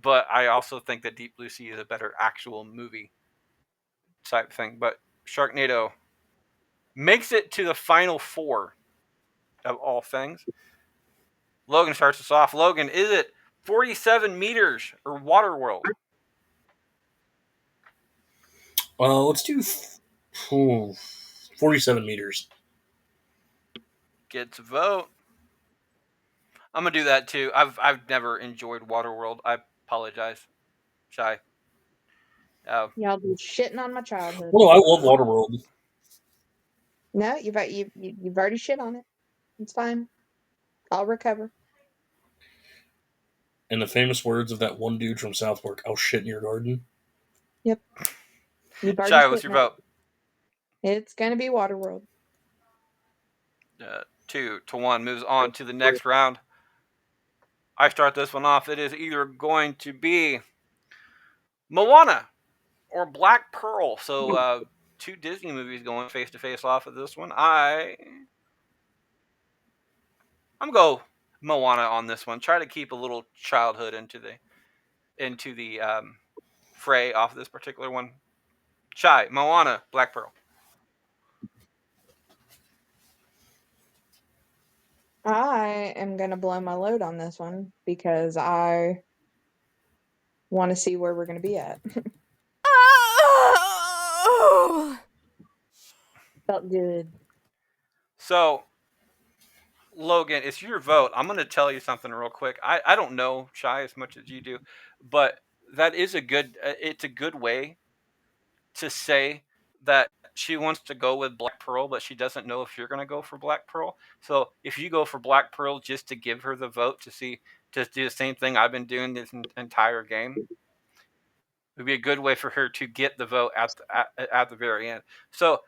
but I also think that Deep Blue Sea is a better actual movie type thing. But Sharknado makes it to the final four of all things. Logan starts us off. Logan, is it 47 meters or Waterworld? Let's do 47 meters. Gets a vote. I'm gonna do that too. I've never enjoyed Waterworld. I apologize, Shy. Y'all be shitting on my childhood. Well, no, I love Waterworld. No, you've already shit on it. It's fine. I'll recover. In the famous words of that one dude from South Park, I'll shit in your garden. Yep. You've already Shy, shit what's your on it. vote? It's gonna be Waterworld. 2-1 moves on to the next round. I start this one off. It is either going to be Moana or Black Pearl. So two Disney movies going face to face off of this one. I'm gonna go Moana on this one. Try to keep a little childhood into the fray off of this particular one. Shy, Moana, Black Pearl. I am gonna blow my load on this one because I want to see where we're gonna be at. Felt good. So, Logan, it's your vote. I'm going to tell you something real quick. I don't know Shy as much as you do, but that is it's a good way to say that she wants to go with Black Pearl, but she doesn't know if you're going to go for Black Pearl. So if you go for Black Pearl just to give her the vote to do the same thing I've been doing this entire game, it would be a good way for her to get the vote at the very end. So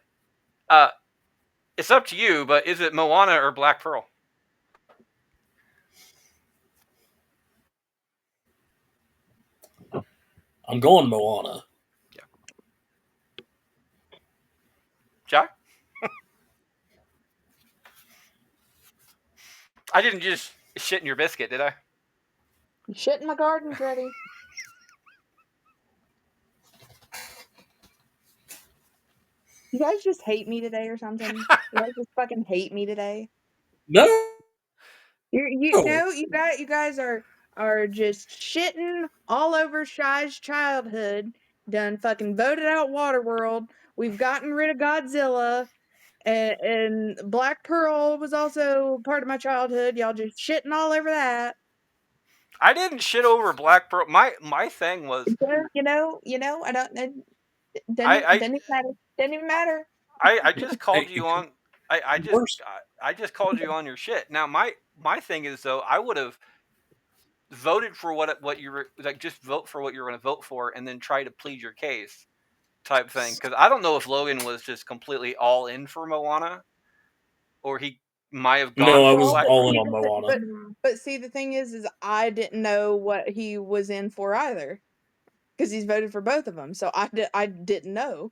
it's up to you, but is it Moana or Black Pearl? I'm going Moana. Yeah. Jack? I didn't just shit in your biscuit, did I? Shit in my garden, Freddie. You guys just hate me today or something? You guys just fucking hate me today? No. You guys are just shitting all over Shy's childhood. Done fucking voted out Waterworld. We've gotten rid of Godzilla. And Black Pearl was also part of my childhood. Y'all just shitting all over that. I didn't shit over Black Pearl. My thing was You know, I don't. It I didn't even matter. Didn't even matter. I just called Hey, you on. I just called you on your shit. Now my thing is though I would have voted for what you were like. Just vote for what you're going to vote for, and then try to plead your case, type thing. Because I don't know if Logan was just completely all in for Moana, or he might have gone No, I for was Black. all in on Moana. But see, the thing is I didn't know what he was in for either, because he's voted for both of them. So I didn't know.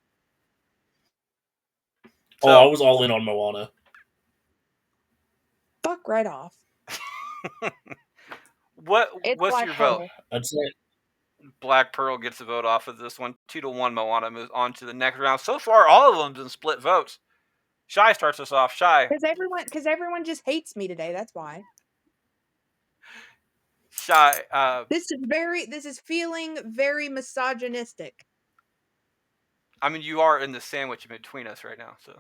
So, I was all in on Moana. Fuck right off. What's your vote? That's it. Black Pearl gets a vote off of this one. 2-1. Moana moves on to the next round. So far, all of them been split votes. Shy starts us off. Shy. Because everyone just hates me today. That's why. Shy. This is feeling very misogynistic. I mean, you are in the sandwich in between us right now, so.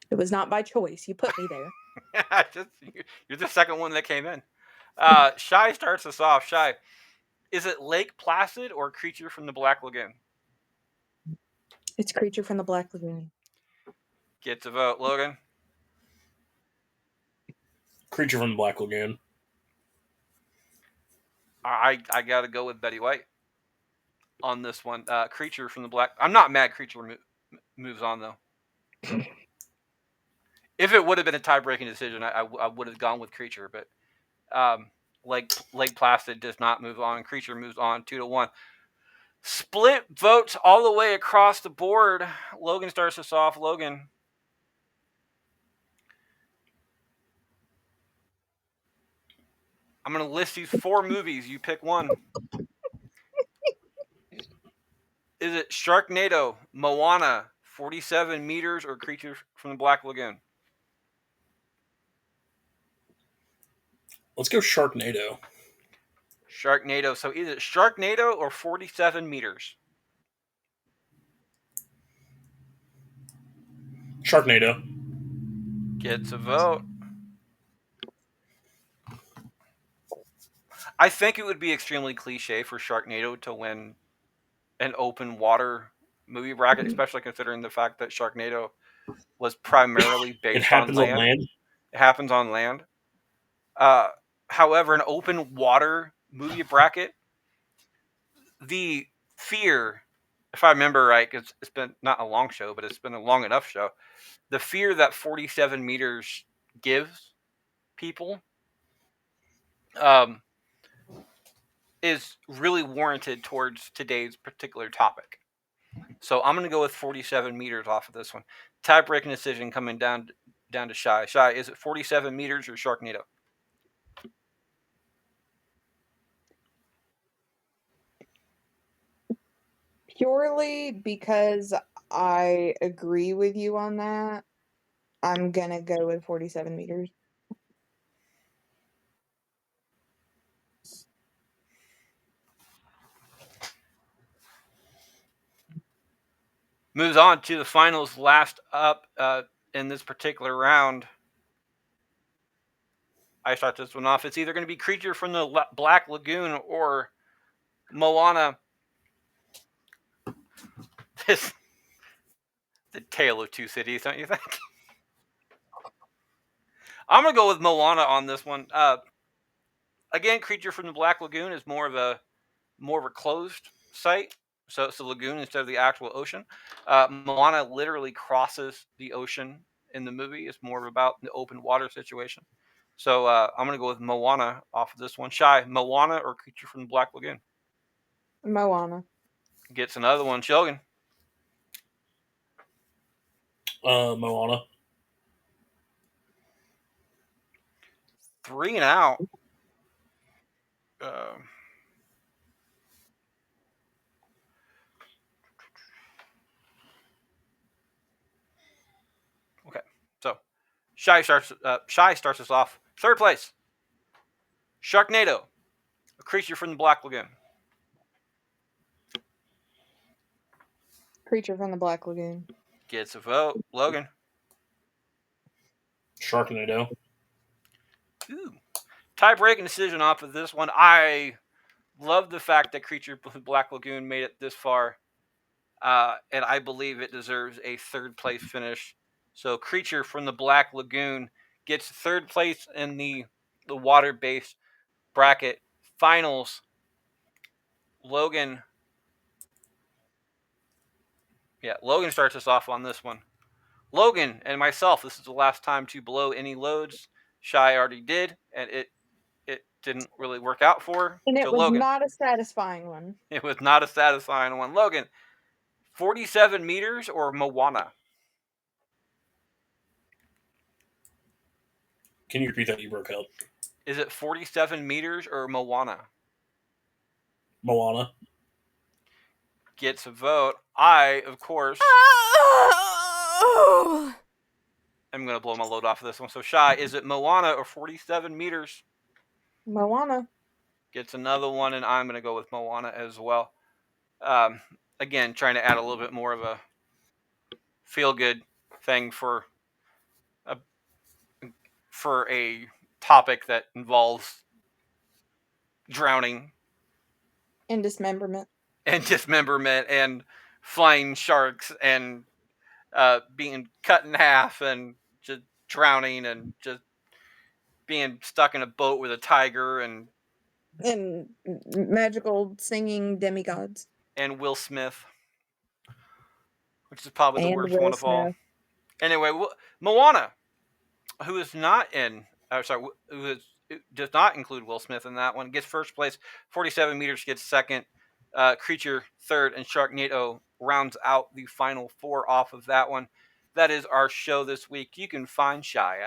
It was not by choice. You put me there. You're the second one that came in. Shy starts us off. Shy, is it Lake Placid or Creature from the Black Lagoon? It's Creature from the Black Lagoon. Gets a vote. Logan? Creature from the Black Lagoon. I got to go with Betty White. on this one. Creature from the Black. I'm not mad. Creature moves on though. If it would have been a tie-breaking decision, I would have gone with Creature, but Lake Placid does not move on. Creature moves on 2-1. Split votes all the way across the board. Logan starts us off. Logan. I'm going to list these 4 movies. You pick one. Is it Sharknado, Moana, 47 Meters, or Creature from the Black Lagoon? Let's go Sharknado. Sharknado. So either Sharknado or 47 Meters. Sharknado. Gets a vote. I think it would be extremely cliche for Sharknado to win an open water movie bracket, especially considering the fact that Sharknado was primarily based on land. It happens on land. However, an open water movie bracket, the fear, if I remember right, because it's been not a long show, but it's been a long enough show, the fear that 47 Meters gives people is really warranted towards today's particular topic. So I'm going to go with 47 Meters off of this one. Tie-breaking decision coming down to Chey. Chey, is it 47 Meters or Sharknado? Purely because I agree with you on that, I'm going to go with 47 Meters. Moves on to the finals. Last up in this particular round. I start this one off. It's either going to be Creature from the Black Lagoon or Moana. This the tale of two cities, don't you think? I'm going to go with Moana on this one. Again, Creature from the Black Lagoon is more of a closed site. So it's a lagoon instead of the actual ocean. Moana literally crosses the ocean in the movie. It's more about the open water situation. So I'm going to go with Moana off of this one. Chey, Moana or Creature from the Black Lagoon? Moana. Gets another one. Shogun. Moana. 3 and out. Okay, so Chey starts us off. 3rd place. Sharknado, a Creature from the Black Lagoon. Creature from the Black Lagoon. Gets a vote. Logan. Sharknado. Ooh. Tie-breaking decision off of this one. I love the fact that Creature from the Black Lagoon made it this far, and I believe it deserves a 3rd place finish. So Creature from the Black Lagoon gets 3rd place in the water-based bracket finals. Logan starts us off on this one. Logan and myself, this is the last time to blow any loads. Chey already did, and it didn't really work out for her. And it so was Logan, not a satisfying one. It was not a satisfying one. Logan, 47 Meters or Moana? Can you repeat that? You broke up. Is it 47 Meters or Moana? Moana. Gets a vote. I, of course, am going to blow my load off of this one. So, Chey, is it Moana or 47 Meters? Moana. Gets another one, and I'm going to go with Moana as well. Again, trying to add a little bit more of a feel-good thing for a topic that involves drowning And dismemberment. And flying sharks and being cut in half and just drowning and just being stuck in a boat with a tiger and magical singing demigods. and Will Smith, which is probably the And worst Will one of all. Smith. Anyway, Moana, who is not in, does not include Will Smith in that one, gets first place. 47 meters gets second. Creature third, and Sharknado rounds out the final four off of that one. That is our show this week. You can find Chey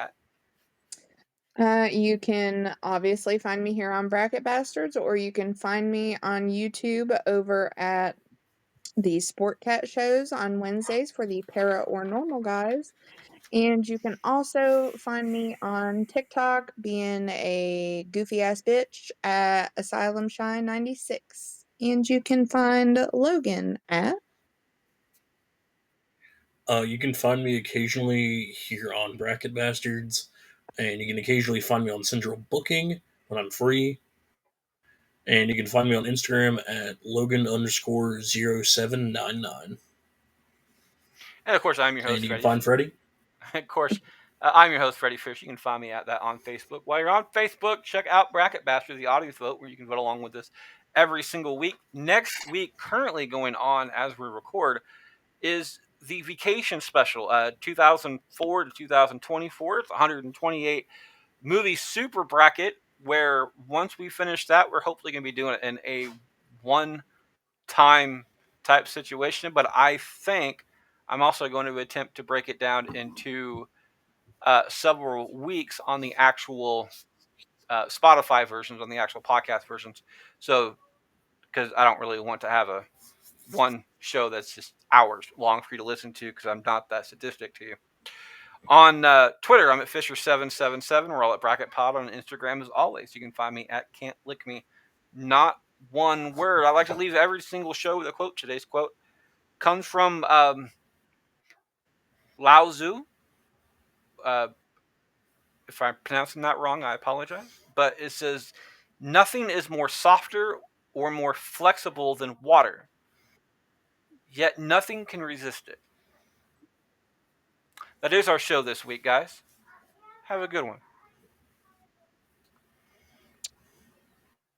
at. You can obviously find me here on Bracket Bastards, or you can find me on YouTube over at the Sport Cat shows on Wednesdays for the para or normal guys. And you can also find me on TikTok being a goofy ass bitch at Asylum Shine 96. And you can find Logan at. You can find me occasionally here on Bracket Bastards, and you can occasionally find me on Central Booking when I'm free. And you can find me on Instagram at Logan_0799. And of course, I'm your host, And you can Freddie. find Freddie. Of course, I'm your host, Freddie Fish. You can find me at that on Facebook. While you're on Facebook, check out Bracket Bastards, the audience vote, where you can vote along with us every single week. Next week, currently going on as we record, is the vacation special, 2004 to 2024. It's 128 movie super bracket, where once we finish that, we're hopefully going to be doing it in a one-time type situation. But I think I'm also going to attempt to break it down into several weeks on the actual Spotify versions, on the actual podcast versions. So, because I don't really want to have a one show that's just hours long for you to listen to, because I'm not that sadistic to you. On Twitter, I'm at Fisher777. We're all at Bracket Pod. On Instagram, as always, you can find me at Can't Lick Me. Not one word. I like to leave every single show with a quote. Today's quote comes from Lao Tzu. If I'm pronouncing that wrong, I apologize. But it says, "Nothing is more softer or more flexible than water, yet nothing can resist it." That is our show this week, guys. Have a good one.